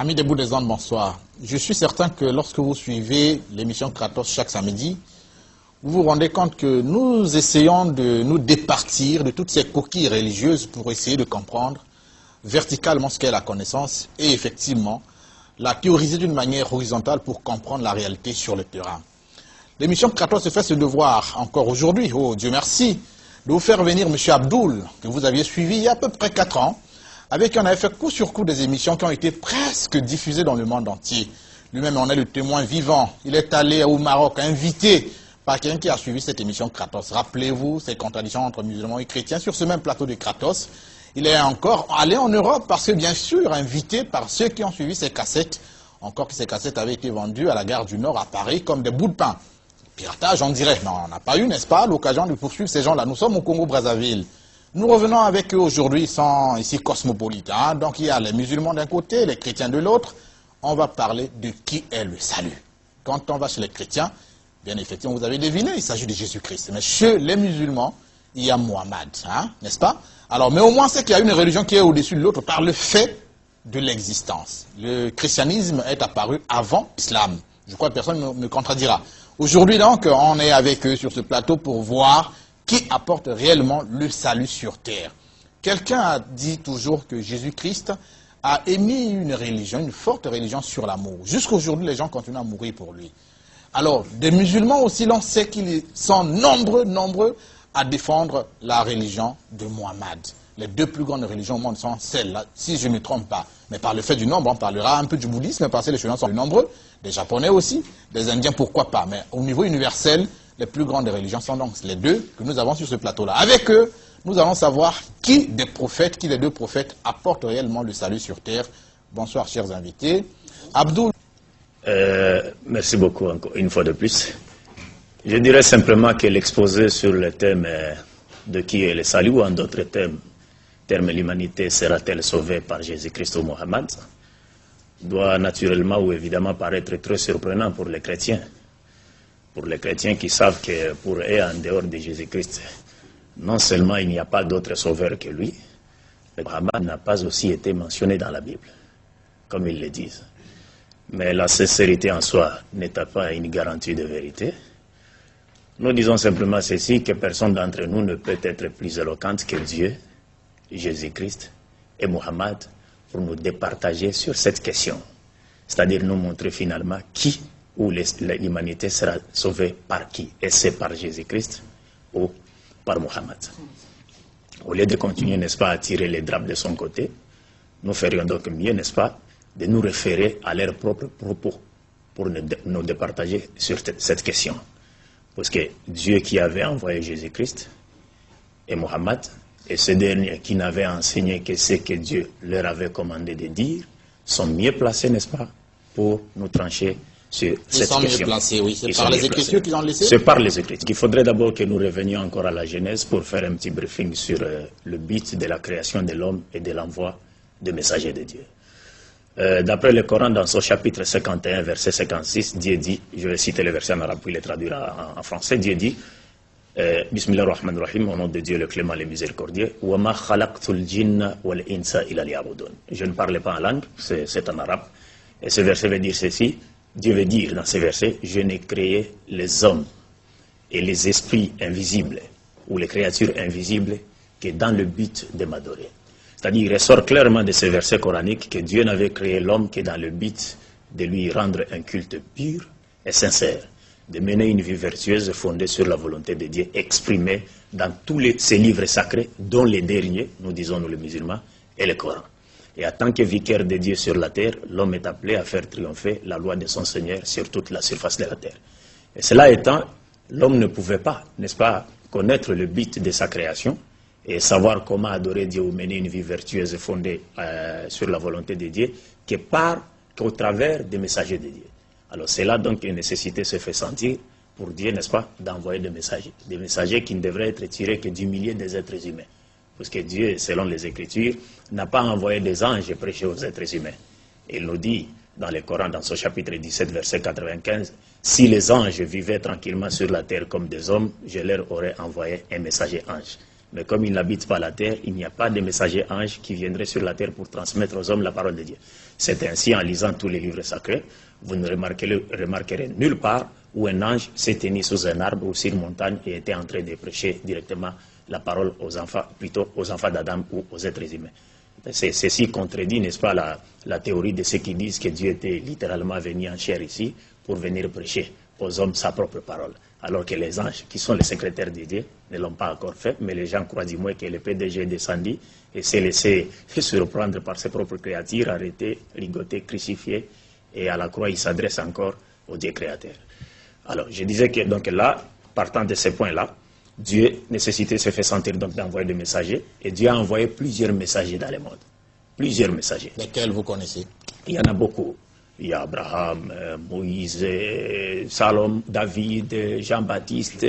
Amis des bouts des ondes, bonsoir. Je suis certain que lorsque vous suivez l'émission Kratos chaque samedi, vous vous rendez compte que nous essayons de nous départir de toutes ces coquilles religieuses pour essayer de comprendre verticalement ce qu'est la connaissance et effectivement la théoriser d'une manière horizontale pour comprendre la réalité sur le terrain. L'émission Kratos se fait ce devoir encore aujourd'hui, oh Dieu merci, de vous faire venir M. Abdoul, que vous aviez suivi il y a à peu près 4 ans, avec qui on avait fait coup sur coup des émissions qui ont été presque diffusées dans le monde entier. Lui-même en est le témoin vivant. Il est allé au Maroc, invité par quelqu'un qui a suivi cette émission Kratos. Rappelez-vous ces contradictions entre musulmans et chrétiens sur ce même plateau de Kratos. Il est encore allé en Europe parce que, bien sûr, invité par ceux qui ont suivi ces cassettes, encore que ces cassettes avaient été vendues à la gare du Nord à Paris comme des bouts de pain. Piratage, on dirait. Non, on n'a pas eu, n'est-ce pas, l'occasion de poursuivre ces gens-là. Nous sommes au Congo-Brazzaville. Nous revenons avec eux aujourd'hui, ils sont ici cosmopolitains. Donc il y a les musulmans d'un côté, les chrétiens de l'autre. On va parler de qui est le salut. Quand on va chez les chrétiens, bien effectivement, vous avez deviné, il s'agit de Jésus-Christ. Mais chez les musulmans, il y a Mohammed, hein, n'est-ce pas? Alors, mais au moins, c'est qu'il y a une religion qui est au-dessus de l'autre par le fait de l'existence. Le christianisme est apparu avant l'islam. Je crois que personne ne me contredira. Aujourd'hui, donc, on est avec eux sur ce plateau pour voir qui apporte réellement le salut sur terre. Quelqu'un a dit toujours que Jésus-Christ a émis une religion, une forte religion sur l'amour. Jusqu'aujourd'hui, les gens continuent à mourir pour lui. Alors, des musulmans aussi, l'on sait qu'ils sont nombreux à défendre la religion de Mohammed. Les 2 plus grandes religions au monde sont celles-là, si je ne me trompe pas. Mais par le fait du nombre, on parlera un peu du bouddhisme, parce que les Chinois sont nombreux, des Japonais aussi, des Indiens, pourquoi pas. Mais au niveau universel, les plus grandes religions sont donc les 2 que nous avons sur ce plateau-là. Avec eux, nous allons savoir qui des 2 prophètes apportent réellement le salut sur terre. Bonsoir, chers invités. Abdoul. Merci beaucoup, encore une fois de plus. Je dirais simplement que l'exposé sur le thème de qui est le salut, ou en d'autres termes, l'humanité sera-t-elle sauvée par Jésus-Christ ou Mohammed, doit naturellement ou évidemment paraître très surprenant pour les chrétiens. Pour les chrétiens qui savent que pour eux, en dehors de Jésus-Christ, non seulement il n'y a pas d'autre sauveur que lui, mais Mohammed n'a pas aussi été mentionné dans la Bible, comme ils le disent. Mais la sincérité en soi n'est pas une garantie de vérité. Nous disons simplement ceci, que personne d'entre nous ne peut être plus éloquente que Dieu, Jésus-Christ et Mohammed pour nous départager sur cette question. C'est-à-dire nous montrer finalement qui ou l'humanité sera sauvée par qui. Et c'est par Jésus-Christ ou par Mohammed. Au lieu de continuer, n'est-ce pas, à tirer les drapes de son côté, nous ferions donc mieux, n'est-ce pas, de nous référer à leurs propres propos pour nous départager sur cette question. Parce que Dieu qui avait envoyé Jésus-Christ et Mohammed, et ce dernier qui n'avait enseigné que ce que Dieu leur avait commandé de dire, sont mieux placés, n'est-ce pas, pour nous trancher sur cette question. Ils sont mieux placés, oui. C'est par les Écritures qu'ils ont laissé? C'est par les Écritures. Il faudrait d'abord que nous revenions encore à la Genèse pour faire un petit briefing sur le but de la création de l'homme et de l'envoi des messagers de Dieu. D'après le Coran, dans son chapitre 51, verset 56, Dieu dit, je vais citer le verset en arabe, puis le traduire en français, Dieu dit, Bismillah ar-Rahman ar-Rahim, au nom de Dieu le clément, le miséricordieux. وَمَا خَلَقْتُ الْجِنَّ وَالْإِنسَ إِلَّا لِيَعْبُدُونِ. Je ne parlais pas en langue, c'est en arabe. Et ce verset veut dire ceci. Dieu veut dire dans ce verset, je n'ai créé les hommes et les esprits invisibles, ou les créatures invisibles, que dans le but de m'adorer. C'est-à-dire, il ressort clairement de ce verset coranique que Dieu n'avait créé l'homme que dans le but de lui rendre un culte pur et sincère, de mener une vie vertueuse fondée sur la volonté de Dieu, exprimée dans tous ces livres sacrés, dont les derniers, nous disons nous les musulmans, et le Coran. Et en tant que vicaire de Dieu sur la terre, l'homme est appelé à faire triompher la loi de son Seigneur sur toute la surface de la terre. Et cela étant, l'homme ne pouvait pas, n'est-ce pas, connaître le but de sa création et savoir comment adorer Dieu ou mener une vie vertueuse fondée sur la volonté de Dieu qu'au travers des messagers de Dieu. Alors c'est là donc qu'une nécessité se fait sentir pour Dieu, n'est-ce pas, d'envoyer des messagers qui ne devraient être tirés que du milieu des êtres humains. Parce que Dieu, selon les Écritures, n'a pas envoyé des anges prêcher aux êtres humains. Il nous dit dans le Coran, dans son chapitre 17, verset 95, « Si les anges vivaient tranquillement sur la terre comme des hommes, je leur aurais envoyé un messager ange. Mais comme ils n'habitent pas la terre, il n'y a pas de messager ange qui viendrait sur la terre pour transmettre aux hommes la parole de Dieu. » C'est ainsi, en lisant tous les livres sacrés, vous ne remarquerez nulle part où un ange s'est tenu sous un arbre ou sur une montagne et était en train de prêcher directement la parole aux enfants, plutôt aux enfants d'Adam ou aux êtres humains. Ceci contredit, n'est-ce pas, la théorie de ceux qui disent que Dieu était littéralement venu en chair ici pour venir prêcher aux hommes sa propre parole. Alors que les anges, qui sont les secrétaires de Dieu, ne l'ont pas encore fait, mais les gens croient du moins que le PDG est descendu et s'est laissé surprendre par ses propres créatures, arrêté, ligoté, crucifié, et à la croix, il s'adresse encore au Dieu créateur. Alors, je disais que donc là, partant de ces points-là, Dieu, nécessité se fait sentir donc d'envoyer des messagers, et Dieu a envoyé plusieurs messagers dans le monde. Plusieurs messagers. Lesquels vous connaissez? Il y en a beaucoup. Il y a Abraham, Moïse, Salom, David, Jean-Baptiste,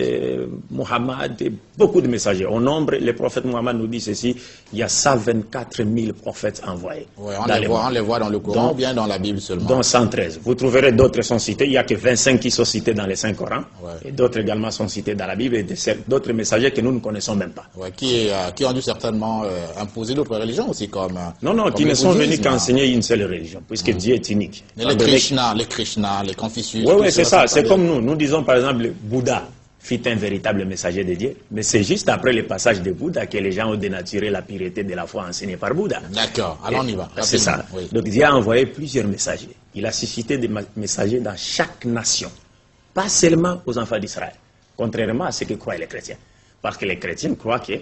Mohammed, beaucoup de messagers. Au nombre, le prophète Mohammed nous dit ceci, il y a 124 000 prophètes envoyés. Oui, on les voit dans le Coran ou bien dans la Bible seulement. Dans 113. Vous trouverez d'autres sont cités. Il n'y a que 25 qui sont cités dans les 5 Corans. Ouais. Et d'autres également sont cités dans la Bible et d'autres messagers que nous ne connaissons même pas. Ouais, qui ont dû certainement imposer d'autres religions aussi comme... Non, qui ne sont venus qu'enseigner une seule religion, puisque Dieu est unique. Les Krishna, les Confucius... Oui, c'est ça. C'est comme nous. Nous disons par exemple, Bouddha fut un véritable messager de Dieu. Mais c'est juste après le passage de Bouddha que les gens ont dénaturé la pureté de la foi enseignée par Bouddha. D'accord, alors on y va. C'est ça. Oui. Donc Dieu a envoyé plusieurs messagers. Il a suscité des messagers dans chaque nation. Pas seulement aux enfants d'Israël. Contrairement à ce que croient les chrétiens. Parce que les chrétiens croient que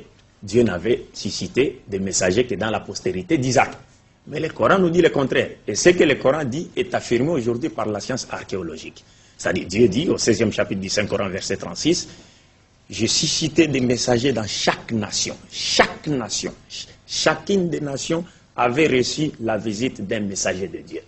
Dieu n'avait suscité des messagers que dans la postérité d'Isaac. Mais le Coran nous dit le contraire. Et ce que le Coran dit est affirmé aujourd'hui par la science archéologique. C'est-à-dire, Dieu dit au 16e chapitre du Saint-Coran, verset 36, « J'ai suscité des messagers dans chaque nation. » Chaque nation. Chacune des nations avait reçu la visite d'un messager de Dieu.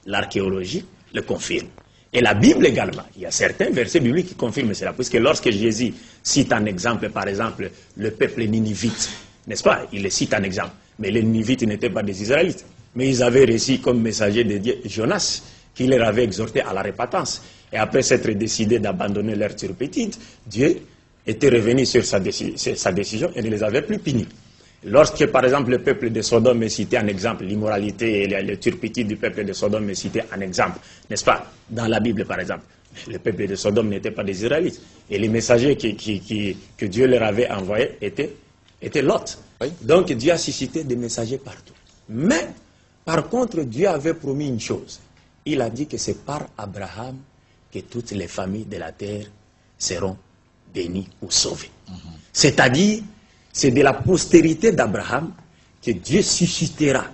L'archéologie le confirme. Et la Bible également. Il y a certains versets bibliques qui confirment cela. Puisque lorsque Jésus cite un exemple, par exemple, le peuple ninivite, n'est-ce pas? Il le cite un exemple. Mais les Ninivites n'étaient pas des Israélites. Mais ils avaient reçu comme messager de Dieu Jonas, qui leur avait exhorté à la repentance. Et après s'être décidé d'abandonner leur turpitude, Dieu était revenu sur sa décision et ne les avait plus punis. Lorsque, par exemple, le peuple de Sodome est cité en exemple, l'immoralité et la turpitude du peuple de Sodome est cité en exemple, n'est-ce pas? Dans la Bible, par exemple, le peuple de Sodome n'était pas des Israélites. Et les messagers que Dieu leur avait envoyés étaient Lot. Oui. Donc Dieu a suscité des messagers partout. Mais, par contre, Dieu avait promis une chose. Il a dit que c'est par Abraham que toutes les familles de la terre seront bénies ou sauvées. C'est-à-dire, c'est de la postérité d'Abraham que Dieu suscitera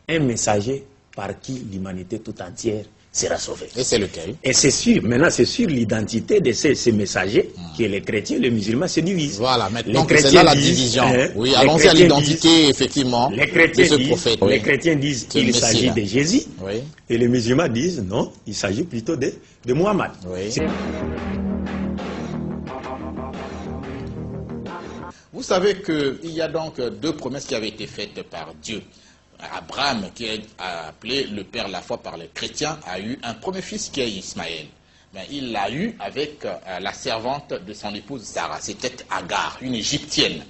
un messager par qui l'humanité tout entière sera sauvée. Et c'est lequel? Et c'est sûr, maintenant c'est sur l'identité de ces messagers que les chrétiens et les musulmans se divisent. Voilà, maintenant c'est là la division. Oui, allons-y à l'identité, effectivement, les chrétiens de ce prophète. Les chrétiens disent qu'il s'agit de Jésus, oui. Et les musulmans disent non, il s'agit plutôt de Muhammad. Oui. Vous savez qu'il y a donc deux promesses qui avaient été faites par Dieu. Abraham, qui est appelé le père la foi par les chrétiens, a eu un premier fils qui est Ismaël. Mais il l'a eu avec la servante de son épouse Sarah. C'était Agar, une Égyptienne.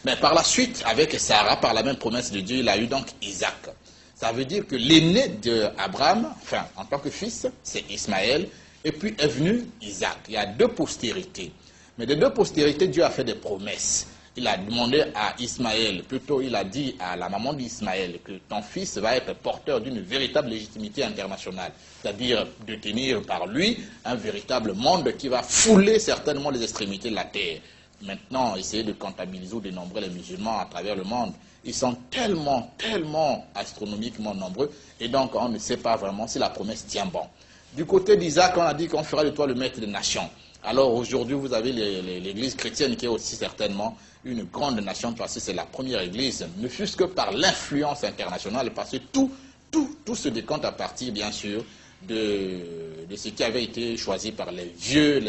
Mais par la suite, avec Sarah, par la même promesse de Dieu, il a eu donc Isaac. Ça veut dire que l'aîné d'Abraham, enfin, en tant que fils, c'est Ismaël, et puis est venu Isaac. Il y a deux postérités. Mais des deux postérités, Dieu a fait des promesses. Il a demandé à Ismaël, plutôt il a dit à la maman d'Ismaël que ton fils va être porteur d'une véritable légitimité internationale, c'est-à-dire de tenir par lui un véritable monde qui va fouler certainement les extrémités de la terre. Maintenant, essayer de comptabiliser ou de dénombrer les musulmans à travers le monde, ils sont tellement astronomiquement nombreux, et donc on ne sait pas vraiment si la promesse tient bon. Du côté d'Isaac, on a dit qu'on fera de toi le maître des nations. Alors aujourd'hui, vous avez l'église chrétienne qui est aussi certainement une grande nation parce que c'est la première église, ne fût-ce que par l'influence internationale, parce que tout se décompte à partir, bien sûr, de ce qui avait été choisi par les vieux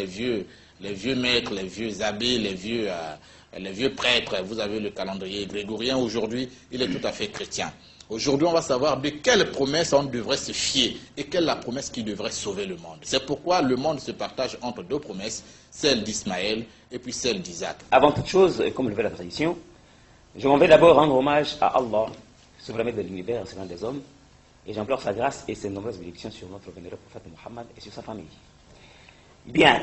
maîtres, les vieux abbés, les vieux prêtres. Vous avez le calendrier grégorien aujourd'hui, il est tout à fait chrétien. Aujourd'hui, on va savoir de quelle promesse on devrait se fier et quelle est la promesse qui devrait sauver le monde. C'est pourquoi le monde se partage entre deux promesses, celle d'Ismaël et puis celle d'Isaac. Avant toute chose, comme le veut la tradition, je m'en vais d'abord rendre hommage à Allah, souverain de l'univers, souverain des hommes, et j'implore sa grâce et ses nombreuses bénédictions sur notre vénéré prophète Mohammed et sur sa famille. Bien,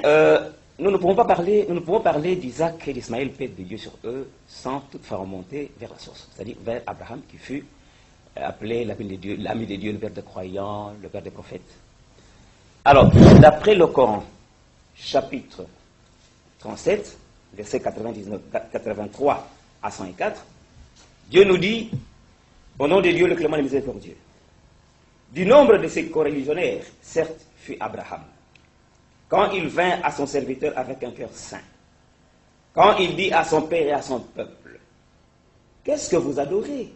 nous ne pouvons parler d'Isaac et d'Ismaël, paix de Dieu sur eux, sans toutefois remonter vers la source, c'est-à-dire vers Abraham qui fut appelé l'ami de Dieu, le père des croyants, le père des prophètes. Alors, d'après le Coran, chapitre 37, versets 83 à 104, Dieu nous dit, au nom de Dieu, le clément et miséricordieux, du nombre de ses coreligionnaires, certes, fut Abraham, quand il vint à son serviteur avec un cœur saint, quand il dit à son père et à son peuple, qu'est-ce que vous adorez?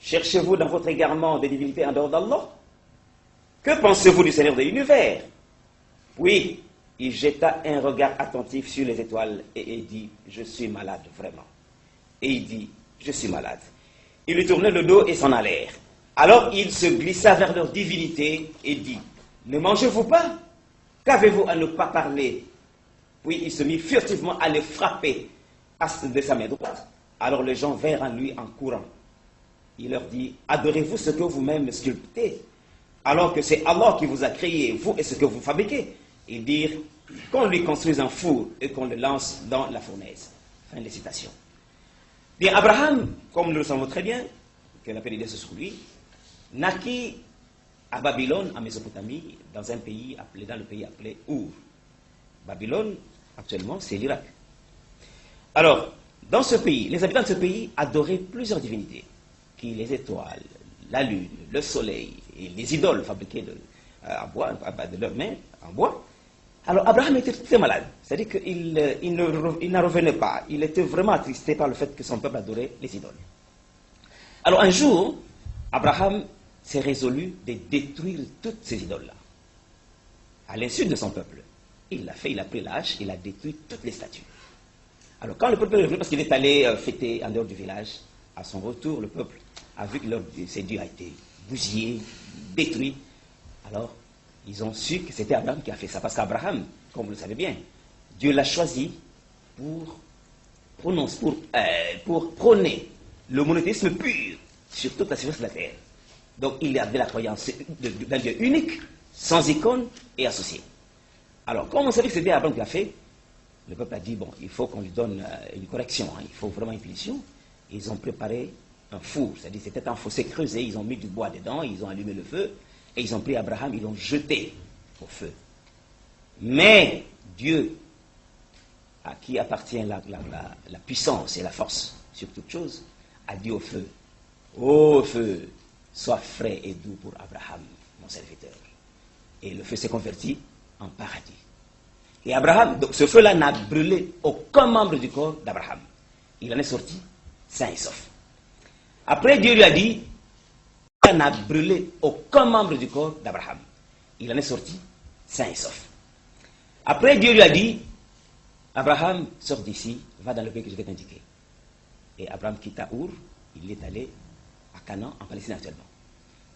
Cherchez-vous dans votre égarement des divinités en dehors d'Allah? Que pensez-vous du Seigneur de l'univers? Puis, il jeta un regard attentif sur les étoiles et il dit, je suis malade, vraiment. Et il dit, je suis malade. Ils lui tournaient le dos et s'en allèrent. Alors il se glissa vers leur divinité et dit, ne mangez-vous pas? Qu'avez-vous à ne pas parler? Puis il se mit furtivement à les frapper de sa main droite. Alors les gens vinrent à lui en courant. Il leur dit, adorez-vous ce que vous-même sculptez, alors que c'est Allah qui vous a créé, vous et ce que vous fabriquez. Ils dirent, qu'on lui construise un four et qu'on le lance dans la fournaise. Fin de citation. Bien, Abraham, comme nous le savons très bien, que la paix de Dieu soit sur lui, naquit à Babylone, en Mésopotamie, dans le pays appelé Our. Babylone, actuellement, c'est l'Irak. Alors, dans ce pays, les habitants de ce pays adoraient plusieurs divinités, qui les étoiles, la lune, le soleil, et les idoles fabriquées de leurs mains, en bois. Alors, Abraham était très malade, c'est-à-dire qu'il n'en revenait pas. Il était vraiment attristé par le fait que son peuple adorait les idoles. Alors, un jour, Abraham s'est résolu de détruire toutes ces idoles-là, à l'insu de son peuple. Il l'a fait, il a pris la hache, il a détruit toutes les statues. Alors, quand le peuple est revenu, parce qu'il est allé fêter en dehors du village, à son retour, le peuple a vu que ses dieux a été bousillé, détruit. Alors, ils ont su que c'était Abraham qui a fait ça. Parce qu'Abraham, comme vous le savez bien, Dieu l'a choisi pour prôner le monothéisme pur sur toute la surface de la terre. Donc, il avait la croyance d'un Dieu unique, sans icône et associé. Alors, comme on savait que c'était Abraham qui l'a fait, le peuple a dit, bon, il faut qu'on lui donne une correction, hein, il faut vraiment une punition. Ils ont préparé un four, c'est-à-dire c'était un fossé creusé, ils ont mis du bois dedans, ils ont allumé le feu, et ils ont pris Abraham, ils l'ont jeté au feu. Mais Dieu, à qui appartient la puissance et la force sur toute chose, a dit au feu, ô feu, sois frais et doux pour Abraham, mon serviteur. Et le feu s'est converti en paradis. Et Abraham, donc ce feu-là n'a brûlé aucun membre du corps d'Abraham. Il en est sorti sain et sauf. Après, Dieu lui a dit, il n'a brûlé aucun membre du corps d'Abraham. Il en est sorti sain et sauf. Après, Dieu lui a dit, Abraham, sors d'ici, va dans le pays que je vais t'indiquer. Et Abraham quitta Our, il est allé à Canaan, en Palestine actuellement.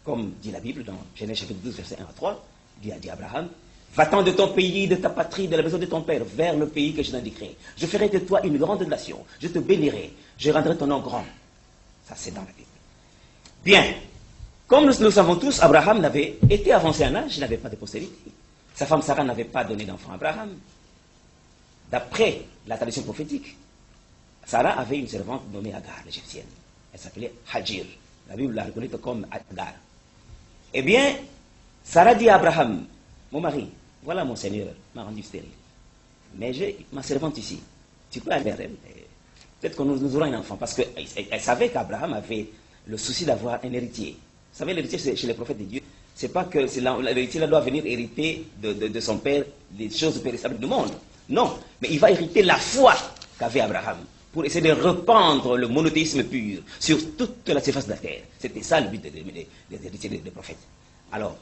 Comme dit la Bible dans Genèse chapitre 12, verset 1 à 3, Dieu a dit à Abraham, Va-t'en de ton pays, de ta patrie, de la maison de ton père, vers le pays que je t'indiquerai. Je ferai de toi une grande nation. Je te bénirai. Je rendrai ton nom grand. Ça, c'est dans la Bible. Bien. Comme nous le savons tous, Abraham avait été avancé en âge, il n'avait pas de postérité. Sa femme Sarah n'avait pas donné d'enfant à Abraham. D'après la tradition prophétique, Sarah avait une servante nommée Agar, l'égyptienne. Elle s'appelait Hajir. La Bible la reconnaît comme Agar. Eh bien, Sarah dit à Abraham, mon mari, voilà mon Seigneur m'a rendu stérile. Mais j'ai ma servante ici. Tu peux aller vers elle. Peut-être que nous aurons un enfant. Parce qu'elle savait qu'Abraham avait le souci d'avoir un héritier. Vous savez, l'héritier chez les prophètes de Dieu, c'est pas que l'héritier doit venir hériter de son père des choses périssables du monde. Non, mais il va hériter la foi qu'avait Abraham pour essayer de répandre le monothéisme pur sur toute la surface de la terre. C'était ça le but des héritiers des prophètes. Alors,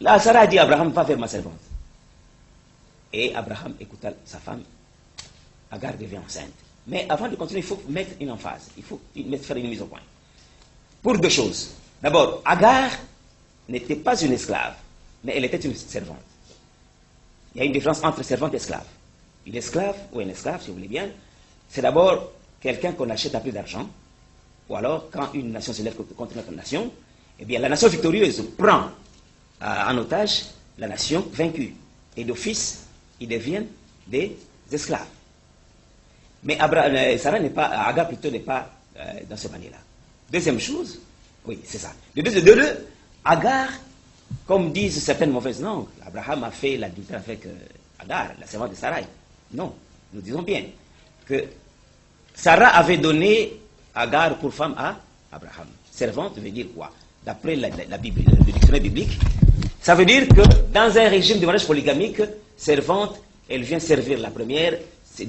là, Sarah a dit à Abraham, va vers ma servante. Et Abraham écouta sa femme. Agar devient enceinte. Mais avant de continuer, il faut mettre une emphase. Il faut faire une mise au point. Pour deux choses. D'abord, Agar n'était pas une esclave, mais elle était une servante. Il y a une différence entre servante et esclave. Une esclave, ou un esclave, si vous voulez bien, c'est d'abord quelqu'un qu'on achète à prix d'argent, ou alors, quand une nation se lève contre une autre nation, eh bien, la nation victorieuse prend en otage la nation vaincue. Et d'office, ils deviennent des esclaves. Mais Agar plutôt n'est pas dans ce manière-là. Deuxième chose, oui, c'est ça. De deux, Agar, comme disent certaines mauvaises langues, Abraham a fait l'adultère avec Agar, la servante de Sarai. Non, nous disons bien que Sarah avait donné Agar pour femme à Abraham. Servante veut dire quoi? D'après la Bible, le dictionnaire biblique, ça veut dire que dans un régime de mariage polygamique, servante, elle vient servir la première, c'est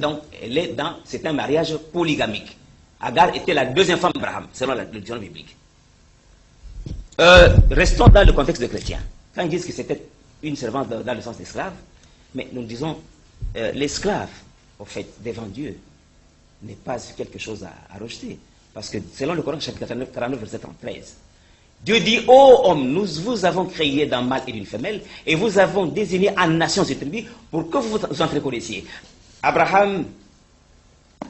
un mariage polygamique. Agar était la deuxième femme d'Abraham, selon le dictionnaire biblique. Restons dans le contexte de chrétien. Quand ils disent que c'était une servante dans le sens d'esclave, mais nous disons, l'esclave, au fait, devant Dieu, n'est pas quelque chose à rejeter. Parce que selon le Coran, chapitre 49, verset 13, Dieu dit, ô homme, nous vous avons créé d'un mâle et d'une femelle, et vous avons désigné en nations et tribus pour que vous vous entreconnaissiez. Abraham,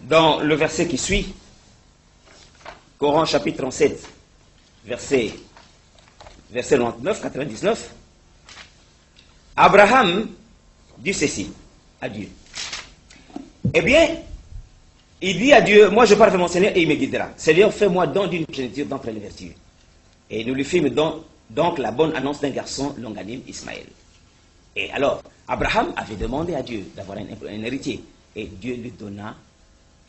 dans le verset qui suit, Coran chapitre 37, verset 99, 99, Abraham dit ceci à Dieu. Eh bien, il dit à Dieu, moi je parle de mon Seigneur et il me guidera. Seigneur, fais-moi don d'une progéniture d'entre les vertus. Et nous lui fîmes donc la bonne annonce d'un garçon longanime, Ismaël. Et alors, Abraham avait demandé à Dieu d'avoir un héritier. Et Dieu lui donna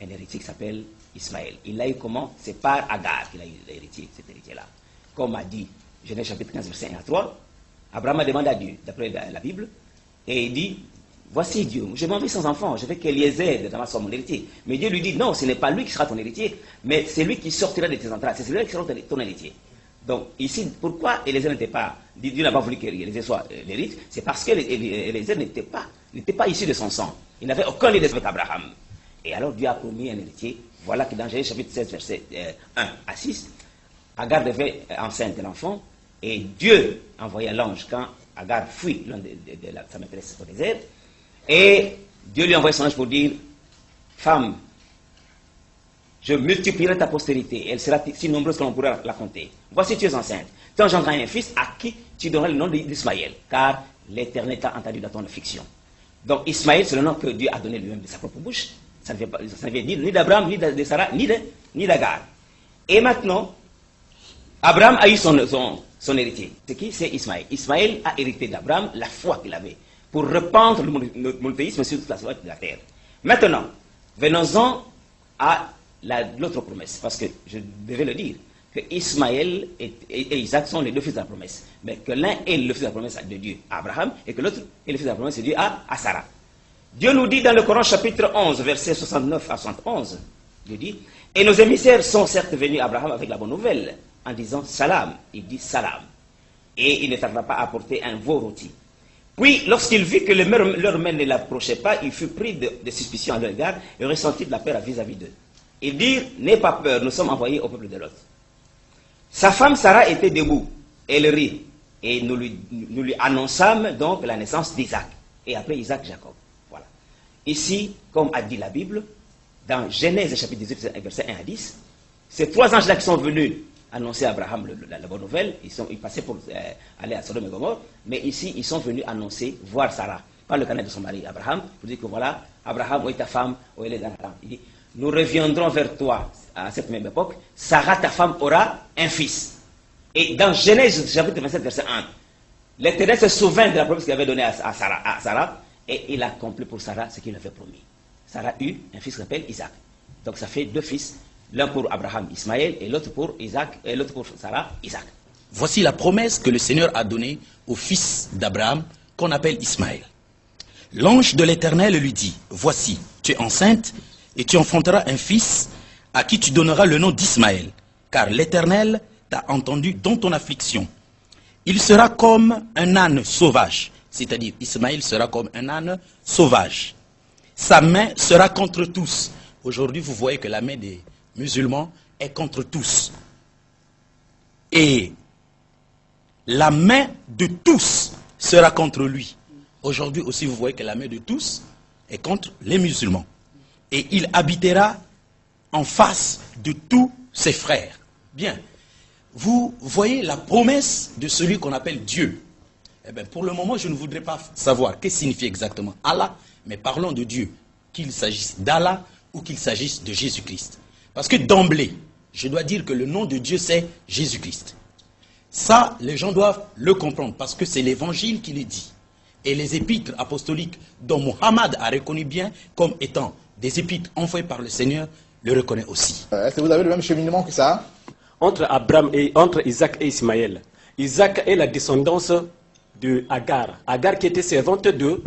un héritier qui s'appelle Ismaël. Il l'a eu comment? C'est par Agar qu'il a eu l'héritier, cet héritier-là. Comme a dit Genèse chapitre 15, verset 1 à 3, Abraham a demandé à Dieu, d'après la Bible, et il dit, voici Dieu, je m'en vais sans enfant, je veux qu'Eliezer de Damas soit mon héritier. Mais Dieu lui dit, non, ce n'est pas lui qui sera ton héritier, mais c'est lui qui sortira de tes entrailles, c'est celui qui sera ton héritier. Donc ici, pourquoi Eliezer n'était pas, Dieu n'a pas voulu qu'Eliezer soit l'héritier, c'est parce qu'Eliezer n'était pas issu de son sang. Il n'avait aucun lien avec Abraham. Et alors Dieu a promis un héritier. Voilà que dans Genèse chapitre 16, verset 1 à 6, Agar devait enceinte de l'enfant, et Dieu envoya l'ange quand Agar fuit sa maîtresse au désert, et Dieu lui envoya son ange pour dire, femme, je multiplierai ta postérité, elle sera si nombreuse que l'on pourra la compter. Voici, tu es enceinte. Tu engendras un fils à qui tu donneras le nom d'Ismaël, car l'Éternel t'a entendu dans ton affliction. Donc Ismaël, c'est le nom que Dieu a donné lui-même de sa propre bouche. Ça ne vient ni d'Abraham, ni de Sarah, ni d'Agar. Et maintenant, Abraham a eu son héritier. C'est qui? C'est Ismaël. Ismaël a hérité d'Abraham la foi qu'il avait pour répandre le monothéisme sur toute la surface de la terre. Maintenant, venons-en à l'autre promesse, parce que je devais le dire, que Ismaël et Isaac sont les deux fils de la promesse, mais que l'un est le fils de la promesse de Dieu à Abraham, et que l'autre est le fils de la promesse de Dieu à Sarah. Dieu nous dit dans le Coran chapitre 11, versets 69 à 71, Dieu dit, et nos émissaires sont certes venus à Abraham avec la bonne nouvelle, en disant salam, il dit salam, et il ne tarda pas à apporter un veau rôti. Puis, lorsqu'il vit que leur main ne l'approchait pas, il fut pris de suspicion à leur égard et ressentit de la peur vis-à-vis d'eux. Ils dirent, n'aie pas peur, nous sommes envoyés au peuple de Lot. Sa femme Sarah était debout, elle rit, Et nous lui annonçâmes donc la naissance d'Isaac. Et après Isaac, Jacob. Voilà. Ici, comme a dit la Bible, dans Genèse chapitre 18, verset 1 à 10, ces 3 anges-là qui sont venus annoncer à Abraham la bonne nouvelle, ils passaient pour aller à Sodome et Gomorrhe, mais ici, ils sont venus annoncer, voir Sarah, par le canal de son mari Abraham, pour dire que voilà, Abraham, où est ta femme, où elle est dans la femme. Il dit, nous reviendrons vers toi à cette même époque, Sarah, ta femme, aura un fils. Et dans Genèse chapitre 27, verset 1, l'Éternel se souvint de la promesse qu'il avait donnée à Sarah, et il a accompli pour Sarah ce qu'il avait promis. Sarah eut un fils qui s'appelle Isaac. Donc ça fait 2 fils, l'un pour Abraham, Ismaël, et l'autre pour Isaac, et l'autre pour Sarah, Isaac. Voici la promesse que le Seigneur a donnée au fils d'Abraham, qu'on appelle Ismaël. L'ange de l'Éternel lui dit, voici, tu es enceinte, et tu enfanteras un fils, à qui tu donneras le nom d'Ismaël, car l'Éternel t'a entendu dans ton affliction. Il sera comme un âne sauvage, c'est-à-dire Ismaël sera comme un âne sauvage. Sa main sera contre tous. Aujourd'hui, vous voyez que la main des musulmans est contre tous. Et la main de tous sera contre lui. Aujourd'hui aussi, vous voyez que la main de tous est contre les musulmans. Et il habitera en face de tous ses frères. Bien, vous voyez la promesse de celui qu'on appelle Dieu. Eh bien, pour le moment, je ne voudrais pas savoir qu'est-ce que signifie exactement Allah, mais parlons de Dieu, qu'il s'agisse d'Allah ou qu'il s'agisse de Jésus-Christ. Parce que d'emblée, je dois dire que le nom de Dieu, c'est Jésus-Christ. Ça, les gens doivent le comprendre, parce que c'est l'évangile qui le dit. Et les épîtres apostoliques dont Mohammed a reconnu bien comme étant des épîtres envoyés par le Seigneur, le reconnaît aussi. Est-ce que vous avez le même cheminement que ça? Entre Isaac et Ismaël. Isaac est la descendance de Agar. Agar qui était servante de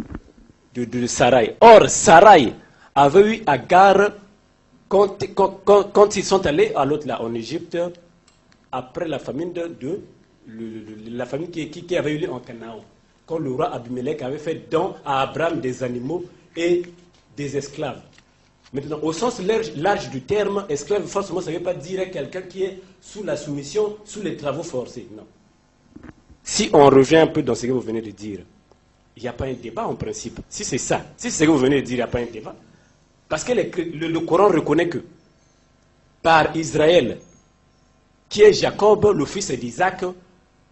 Sarai. Or, Sarai avait eu Agar quand ils sont allés à l'autre là, en Égypte, après la famine la famine qui avait eu lieu en Canaan. Quand le roi Abimelech avait fait don à Abraham des animaux et des esclaves. Maintenant, au sens large du terme, esclave, forcément, ça ne veut pas dire quelqu'un qui est sous la soumission, sous les travaux forcés. Non. Si on revient un peu dans ce que vous venez de dire, il n'y a pas un débat en principe. Si c'est ça, si c'est ce que vous venez de dire, il n'y a pas un débat. Parce que le Coran reconnaît que par Israël, qui est Jacob, le fils d'Isaac,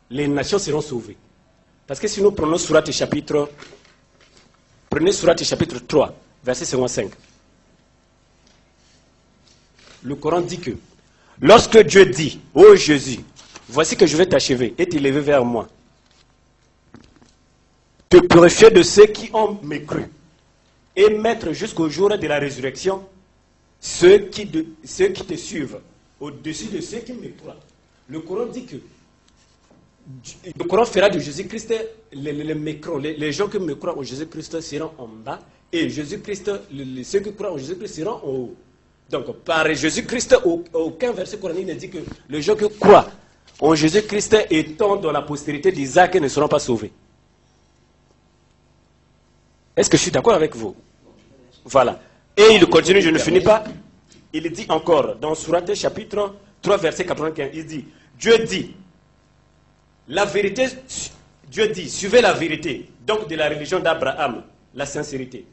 les nations seront sauvées. Parce que si nous prenons Sourate chapitre 3, verset 55. Le Coran dit que lorsque Dieu dit, ô Jésus, voici que je vais t'achever et t'élever vers moi, te purifier de ceux qui ont mécru et mettre jusqu'au jour de la résurrection ceux qui te suivent au-dessus de ceux qui me croient. Le Coran dit que le Coran fera de Jésus-Christ les mécrants, les gens qui me croient en Jésus-Christ seront en bas et Jésus-Christ, ceux qui croient en Jésus-Christ seront en haut. Donc, par Jésus-Christ, aucun verset coranique ne dit que les gens qui croient en Jésus-Christ étant dans la postérité d'Isaac ne seront pas sauvés. Est-ce que je suis d'accord avec vous? Voilà. Et il continue, je ne finis pas. Il dit encore, dans Sourate chapitre 3, verset 95, il dit, Dieu dit, la vérité, Dieu dit, suivez la vérité, donc de la religion d'Abraham, la sincérité.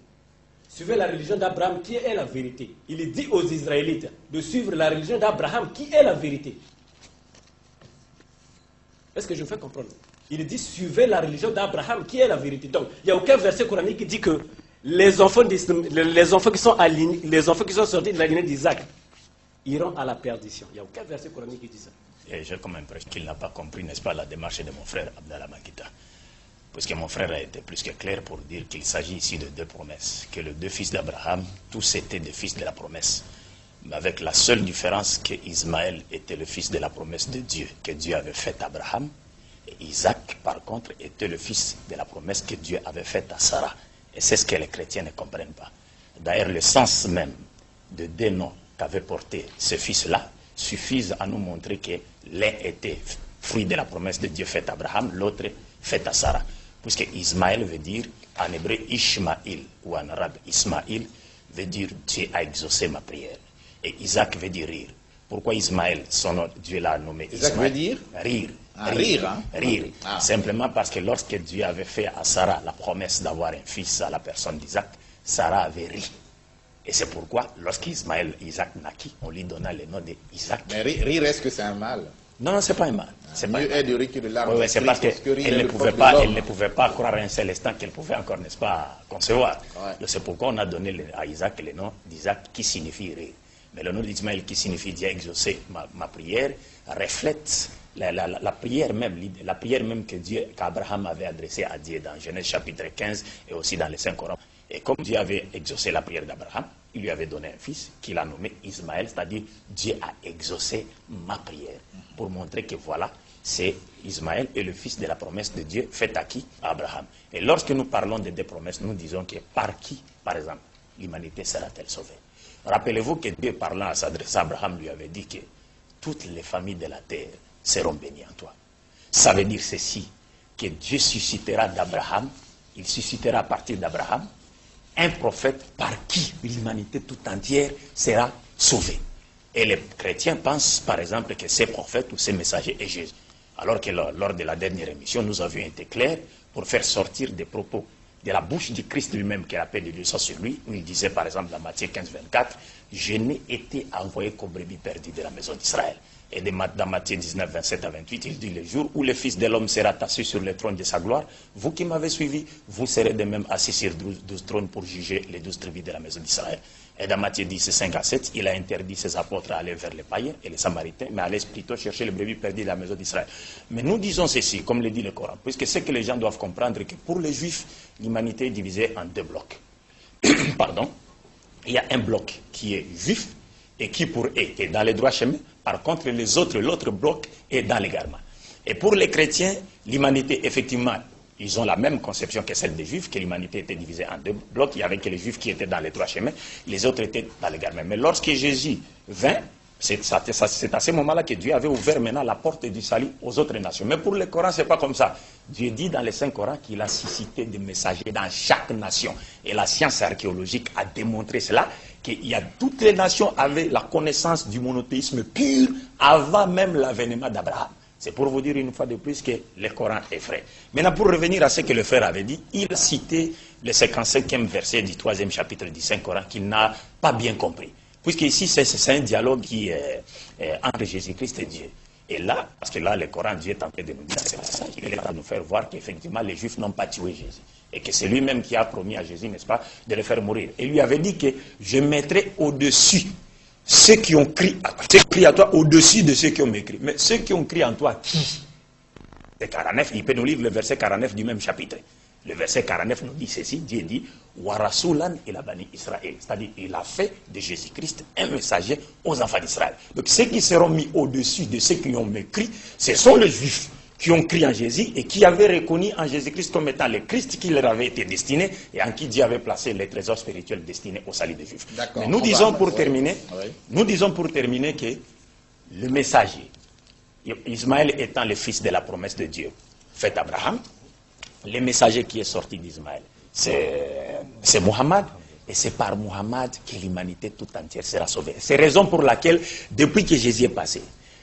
Suivez la religion d'Abraham qui est la vérité. Il dit aux Israélites de suivre la religion d'Abraham qui est la vérité. Est-ce que je me fais comprendre? Il dit suivez la religion d'Abraham qui est la vérité. Donc, il n'y a aucun verset coranique qui dit que les enfants qui sont alignés, les enfants qui sont sortis de la lignée d'Isaac iront à la perdition. Il n'y a aucun verset coranique qui dit ça. Et j'ai comme l'impression qu'il n'a pas compris, n'est-ce pas, la démarche de mon frère Abdallah Makita. Puisque mon frère a été plus que clair pour dire qu'il s'agit ici de 2 promesses. Que les 2 fils d'Abraham, tous étaient des fils de la promesse. Mais avec la seule différence que Ismaël était le fils de la promesse de Dieu, que Dieu avait faite à Abraham. Et Isaac, par contre, était le fils de la promesse que Dieu avait faite à Sarah. Et c'est ce que les chrétiens ne comprennent pas. D'ailleurs, le sens même de 2 noms qu'avait porté ce fils-là suffisent à nous montrer que l'un était fruit de la promesse de Dieu faite à Abraham, l'autre faite à Sarah. Puisque Ismaël veut dire, en hébreu, Ishmaël, ou en arabe, Ismaël, veut dire Dieu a exaucé ma prière. Et Isaac veut dire rire. Pourquoi Ismaël, son nom, Dieu l'a nommé Ismaël? Isaac veut dire rire. Rire, hein? Rire. Ah. Simplement parce que lorsque Dieu avait fait à Sarah la promesse d'avoir un fils à la personne d'Isaac, Sarah avait ri. Et c'est pourquoi, Isaac naquit, on lui donna le nom d'Isaac. Mais rire, est-ce que c'est un mal? Non, c'est pas un mal. C'est pas un Mieux mal. est de rire que de larmes. Oui, c'est parce qu'elle ne pouvait pas croire un seul instant qu'elle pouvait encore, n'est-ce pas, concevoir. Ouais. C'est pourquoi on a donné à Isaac le nom d'Isaac qui signifie rire. Mais le nom d'Ismaël qui signifie Dieu a exaucé ma prière reflète la prière même qu'Abraham avait adressée à Dieu dans Genèse chapitre 15 et aussi dans les 5 Corans. Et comme Dieu avait exaucé la prière d'Abraham, il lui avait donné un fils qu'il a nommé Ismaël, c'est-à-dire Dieu a exaucé ma prière. Pour montrer que voilà, c'est Ismaël et le fils de la promesse de Dieu faite à qui? À Abraham. Et lorsque nous parlons des deux promesses, nous disons que par qui, par exemple, l'humanité sera-t-elle sauvée? Rappelez-vous que Dieu, parlant à s'adresser à Abraham, lui avait dit que toutes les familles de la terre seront bénies en toi. Ça veut dire ceci, que Dieu suscitera d'Abraham, il suscitera à partir d'Abraham, un prophète par qui l'humanité tout entière sera sauvée. Et les chrétiens pensent, par exemple, que ces prophètes ou ces messagers est Jésus. Alors que lors de la dernière émission, nous avions été clairs pour faire sortir des propos de la bouche du Christ lui-même, que la paix de Dieu soit sur lui, où il disait, par exemple, dans Matthieu 15, 24, « Je n'ai été envoyé qu'aux brebis perdues de la maison d'Israël. » Et dans Matthieu 19, 27 à 28, il dit, « Le jour où le Fils de l'homme sera assis sur le trône de sa gloire, vous qui m'avez suivi, vous serez de même assis sur 12 trônes pour juger les 12 tribus de la maison d'Israël. » Et dans Matthieu 10, 5 à 7, il a interdit ses apôtres à aller vers les païens et les samaritains, mais à aller plutôt chercher les brebis perdues de la maison d'Israël. Mais nous disons ceci, comme le dit le Coran, puisque c'est que les gens doivent comprendre que pour les Juifs, l'humanité est divisée en deux blocs. Pardon. Il y a un bloc qui est juif et qui pour eux est dans les droits chemins. Par contre, l'autre bloc est dans l'égarement. Et pour les chrétiens, l'humanité, effectivement, ils ont la même conception que celle des Juifs, que l'humanité était divisée en deux blocs. Il n'y avait que les Juifs qui étaient dans les trois chemins, les autres étaient dans l'égarement. Mais lorsque Jésus vint, c'est à ce moment-là que Dieu avait ouvert maintenant la porte du salut aux autres nations. Mais pour le Coran, ce n'est pas comme ça. Dieu dit dans les 5 Corans qu'il a suscité des messagers dans chaque nation. Et la science archéologique a démontré cela, toutes les nations avaient la connaissance du monothéisme pur avant même l'avènement d'Abraham. C'est pour vous dire une fois de plus que le Coran est vrai. Maintenant, pour revenir à ce que le frère avait dit, il a cité le 55e verset du 3e chapitre du 5 Coran qu'il n'a pas bien compris. Puisque ici, c'est un dialogue qui est entre Jésus-Christ et Dieu. Et là, parce que là, le Coran, Dieu est en train de nous dire, il est en train de nous faire voir qu'effectivement, les Juifs n'ont pas tué Jésus. Et que c'est lui-même qui a promis à Jésus, n'est-ce pas, de le faire mourir. Et lui avait dit que je mettrai au-dessus ceux qui ont crié à toi, au-dessus de ceux qui ont m'écrit. Mais ceux qui ont crié en toi, qui? C'est 49, il peut nous lire le verset 49 du même chapitre. Le verset 49 nous dit ceci, Dieu dit, Warasulan et la bani Israël. C'est-à-dire, il a fait de Jésus-Christ un messager aux enfants d'Israël. Donc, ceux qui seront mis au-dessus de ceux qui ont mécrit, ce sont les Juifs qui ont crié en Jésus et qui avaient reconnu en Jésus-Christ comme étant le Christ qui leur avait été destiné et en qui Dieu avait placé les trésors spirituels destinés au salut des Juifs. Mais nous disons pour terminer, que le messager, Ismaël étant le fils de la promesse de Dieu, fait Abraham, le messager qui est sorti d'Ismaël, c'est Muhammad, et c'est par Muhammad que l'humanité tout entière sera sauvée. C'est la raison pour laquelle, depuis que Jésus est passé,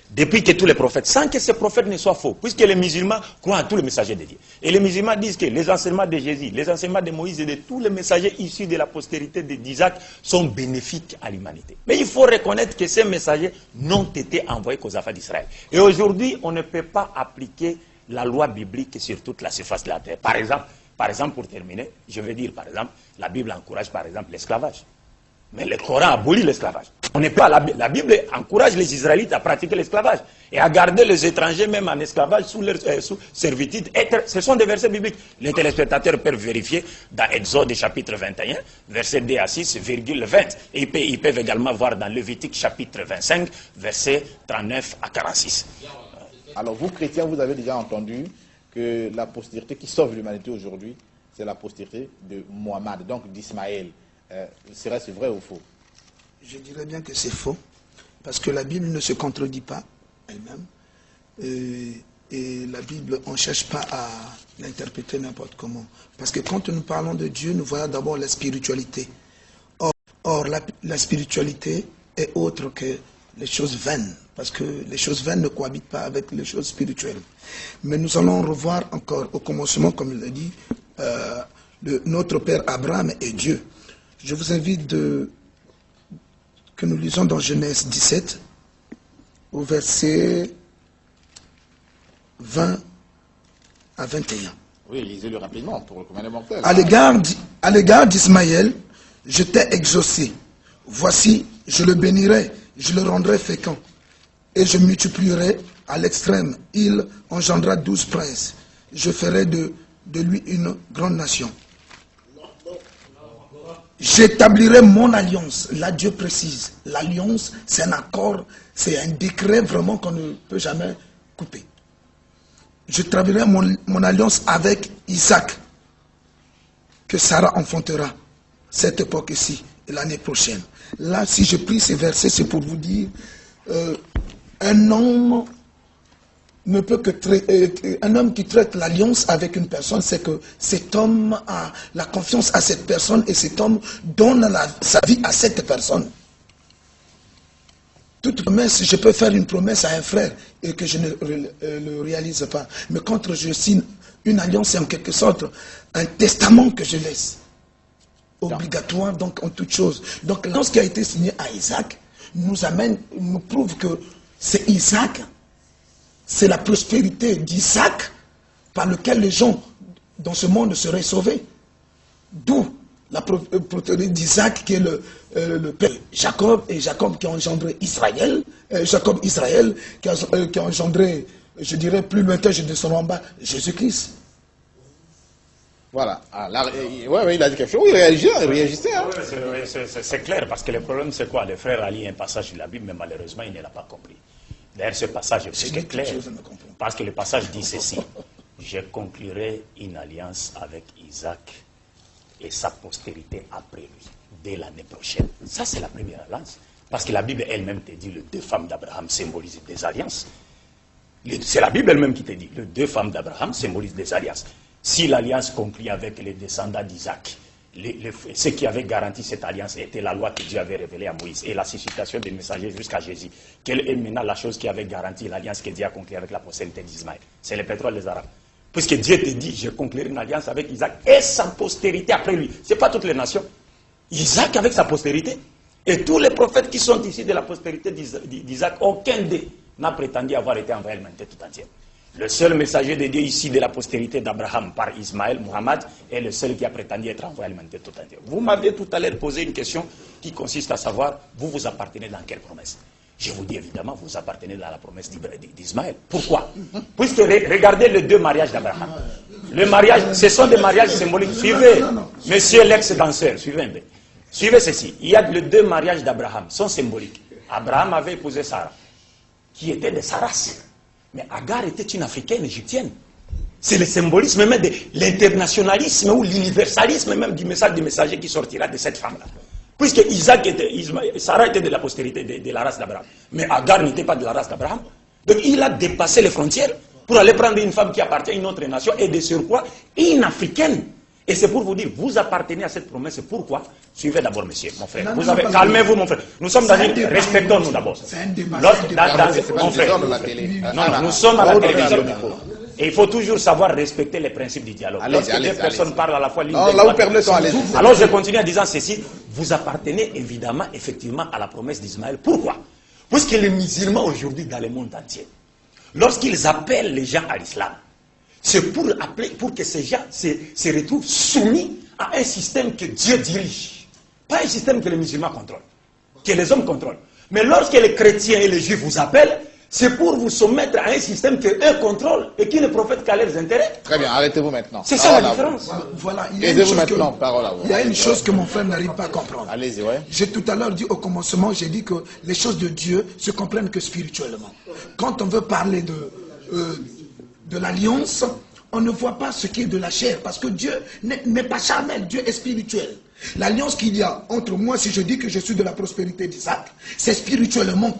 depuis que tous les prophètes, sans que ces prophètes ne soient faux, puisque les musulmans croient à tous les messagers de Dieu. Et les musulmans disent que les enseignements de Jésus, les enseignements de Moïse et de tous les messagers issus de la postérité d'Isaac sont bénéfiques à l'humanité. Mais il faut reconnaître que ces messagers n'ont été envoyés qu'aux enfants d'Israël. Et aujourd'hui, on ne peut pas appliquer la loi biblique sur toute la surface de la terre. Par exemple, pour terminer, je vais dire, par exemple, la Bible encourage, par exemple, l'esclavage. Mais le Coran abolit l'esclavage. On n'est pas, la Bible encourage les Israélites à pratiquer l'esclavage et à garder les étrangers même en esclavage sous servitude. Ce sont des versets bibliques. Les téléspectateurs peuvent vérifier dans Exode chapitre 21, verset 2 à 6, virgule 20. Et ils peuvent également voir dans Lévitique chapitre 25, verset 39 à 46. Alors vous, chrétiens, vous avez déjà entendu que la postérité qui sauve l'humanité aujourd'hui, c'est la postérité de Mohammed, donc d'Ismaël. Serait-ce vrai ou faux? Je dirais bien que c'est faux, parce que la Bible ne se contredit pas elle-même. Et la Bible, on ne cherche pas à l'interpréter n'importe comment. Parce que quand nous parlons de Dieu, nous voyons d'abord la spiritualité. Or la spiritualité est autre que les choses vaines, parce que les choses vaines ne cohabitent pas avec les choses spirituelles. Mais nous allons revoir encore au commencement, comme il l'a dit, notre Père Abraham et Dieu. Je vous invite que nous lisons dans Genèse 17, au verset 20 à 21. Oui, lisez-le rapidement pour le commun des mortels. À l'égard d'Ismaël, je t'ai exaucé. Voici, je le bénirai, je le rendrai fécond, et je multiplierai à l'extrême. Il engendra 12 princes. Je ferai de lui une grande nation. J'établirai mon alliance. Là, Dieu précise. L'alliance, c'est un accord, c'est un décret vraiment qu'on ne peut jamais couper. J'établirai mon alliance avec Isaac, que Sarah enfantera cette époque-ci et l'année prochaine. Là, si je prie ces versets, c'est pour vous dire, un homme ne peut que un homme qui traite l'alliance avec une personne, c'est que cet homme a la confiance à cette personne et cet homme donne sa vie à cette personne. Toute promesse, je peux faire une promesse à un frère et que je ne le réalise pas. Mais quand je signe une alliance, c'est en quelque sorte un testament que je laisse. Obligatoire donc en toute chose. Donc l'alliance qui a été signée à Isaac nous prouve que c'est Isaac, c'est la prospérité d'Isaac par lequel les gens dans ce monde seraient sauvés. D'où la prospérité d'Isaac qui est le père Jacob, et Jacob qui a engendré Israël, Israël qui a engendré, je dirais plus lointain, je descends en bas, Jésus-Christ. Voilà. Ah, là, ouais, il a dit quelque chose. Oui, réagissez. Hein. Oui, c'est clair, parce que le problème, c'est quoi? Le frère a lu un passage de la Bible, mais malheureusement, il ne l'a pas compris. D'ailleurs, ce passage est plus que clair, parce que le passage dit ceci. Je conclurai une alliance avec Isaac et sa postérité après lui, dès l'année prochaine. Ça, c'est la première alliance. Parce que la Bible elle-même te dit, les 2 femmes d'Abraham symbolisent des alliances. C'est la Bible elle-même qui te dit, les 2 femmes d'Abraham symbolisent des alliances. Si l'alliance conclue avec les descendants d'Isaac, ce qui avait garanti cette alliance était la loi que Dieu avait révélée à Moïse et la suscitation des messagers jusqu'à Jésus. Quelle est maintenant la chose qui avait garanti l'alliance que Dieu a conclue avec la postérité d'Ismaël? C'est le pétrole des Arabes. Puisque Dieu te dit, je conclurai une alliance avec Isaac et sa postérité après lui. Ce n'est pas toutes les nations. Isaac avec sa postérité. Et tous les prophètes qui sont ici de la postérité d'Isaac, aucun d'eux n'a prétendu avoir été envoyé à l'humanité tout entière. Le seul messager de Dieu ici de la postérité d'Abraham par Ismaël, Muhammad, est le seul qui a prétendu être envoyé à l'humanité tout entière. Vous m'avez tout à l'heure posé une question qui consiste à savoir, vous appartenez dans quelle promesse? Je vous dis évidemment, vous appartenez dans la promesse d'Ismaël. Pourquoi? Puisque regardez les 2 mariages d'Abraham. Le mariage, ce sont des mariages symboliques. Suivez, monsieur l'ex-danseur, suivez un peu. Suivez ceci. Il y a les 2 mariages d'Abraham, sont symboliques. Abraham avait épousé Sarah, qui était de sa race. Mais Agar était une africaine égyptienne. C'est le symbolisme même de l'internationalisme ou l'universalisme même du message du messager qui sortira de cette femme-là. Puisque Sarah était de la postérité de la race d'Abraham. Mais Agar n'était pas de la race d'Abraham. Donc il a dépassé les frontières pour aller prendre une femme qui appartient à une autre nation et de surcroît une africaine. Et c'est pour vous dire, vous appartenez à cette promesse. Pourquoi? Suivez d'abord, monsieur, mon frère. Calmez-vous, mon frère. Nous sommes dans une... Respectons-nous d'abord. C'est un débat. Mon frère. Non, nous sommes à la télévision. Et il faut toujours savoir respecter les principes du dialogue. Lorsque deux personnes parlent à la fois, alors je continue en disant ceci. Vous appartenez évidemment, effectivement, à la promesse d'Ismaël. Pourquoi? Parce que les musulmans aujourd'hui dans le monde entier, lorsqu'ils appellent les gens à l'islam, c'est pour que ces gens se retrouvent soumis à un système que Dieu dirige. Pas un système que les musulmans contrôlent, que les hommes contrôlent. Mais lorsque les chrétiens et les juifs vous appellent, c'est pour vous soumettre à un système qu'eux contrôlent et qui ne profite qu'à leurs intérêts. Très bien, arrêtez-vous maintenant. C'est ça la différence. Voilà, il y a une chose que mon frère n'arrive pas à comprendre. Allez-y, ouais. J'ai tout à l'heure dit au commencement, j'ai dit que les choses de Dieu se comprennent que spirituellement. Quand on veut parler de l'alliance, on ne voit pas ce qui est de la chair, parce que Dieu n'est pas charnel, Dieu est spirituel. L'alliance qu'il y a entre moi, si je dis que je suis de la prospérité d'Isaac, c'est spirituellement.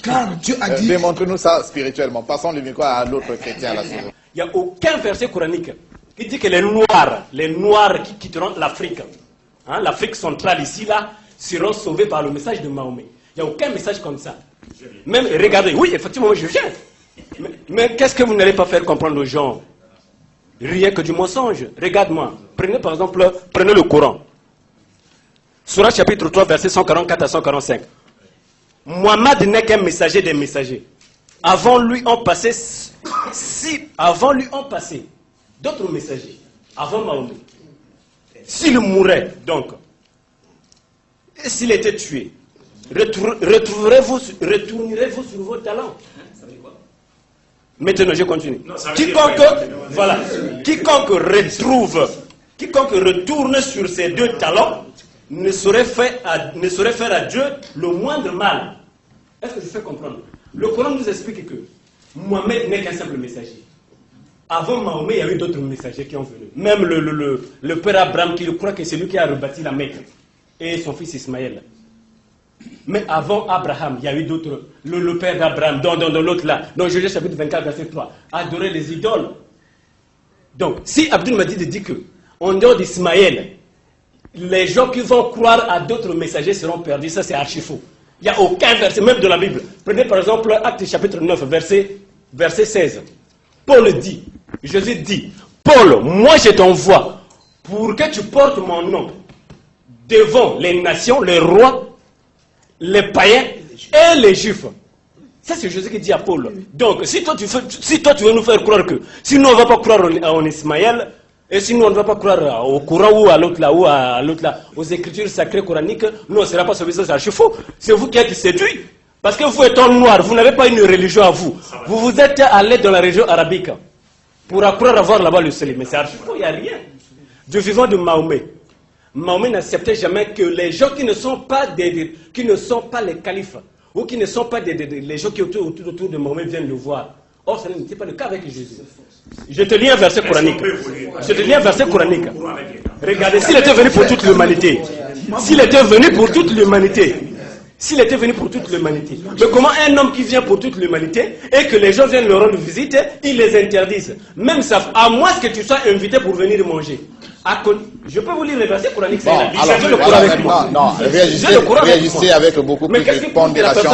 Car Dieu a dit... Démontre-nous ça spirituellement. Passons le micro à l'autre chrétien. Là, il n'y a aucun verset coranique qui dit que les Noirs qui quitteront l'Afrique, l'Afrique centrale ici, là, seront sauvés par le message de Mahomet. Il n'y a aucun message comme ça. Même, regardez, oui, effectivement, je viens. Mais qu'est-ce que vous n'allez pas faire comprendre aux gens? Rien que du mensonge. Regarde-moi. Prenez par exemple, prenez le Coran. Surah chapitre 3, versets 144 à 145. Mohammed n'est qu'un messager des messagers. Avant lui ont passé d'autres messagers. Avant Mahomet. S'il mourait, donc, et s'il était tué, retournerez-vous sur vos talents? Maintenant, je continue. Quiconque retourne sur ses deux talents ne saurait faire à Dieu le moindre mal. Est-ce que je fais comprendre? Le Coran nous explique que Mohammed n'est qu'un simple messager. Avant Mahomet, il y a eu d'autres messagers qui ont venu. Même le père Abraham, qui croit que c'est lui qui a rebâti la Mecque, et son fils Ismaël. Mais avant Abraham, il y a eu d'autres. Le père d'Abraham, dans l'autre là, dans Genèse chapitre 24, verset 3, adorer les idoles. Donc, si Abdul Majid dit que, en dehors d'Ismaël, les gens qui vont croire à d'autres messagers seront perdus, ça c'est archi faux. Il n'y a aucun verset, même de la Bible. Prenez par exemple Actes chapitre 9, verset 16. Paul dit, Jésus dit, Paul, moi je t'envoie pour que tu portes mon nom devant les nations, les rois, les païens et les juifs. Ça c'est Jésus qui dit à Paul. Donc si toi tu veux nous faire croire que si nous on ne va pas croire en Ismaël, et si nous on ne va pas croire au Coran ou à l'autre là, aux écritures sacrées coraniques, nous on ne sera pas sauvés, ça c'est faux. C'est vous qui êtes séduits. Parce que vous étant noir, vous n'avez pas une religion à vous. Vous êtes allé dans la région arabique pour croire avoir là-bas le salut. Mais c'est archi faux, il n'y a rien. Du vivant de Mahomet. Mahomet n'acceptait jamais que les gens qui ne sont pas les califes, ou qui ne sont pas les gens qui autour de Mahomet viennent le voir. Or, ça n'était pas le cas avec Jésus. Je te lis un verset coranique. Regardez, s'il était venu pour toute l'humanité, mais comment un homme qui vient pour toute l'humanité et que les gens viennent le rendre visite, ils les interdisent. Même ça, à moins que tu sois invité pour venir manger. Je peux vous lire les versets coraniques. Non, réagissez avec beaucoup plus de pondération.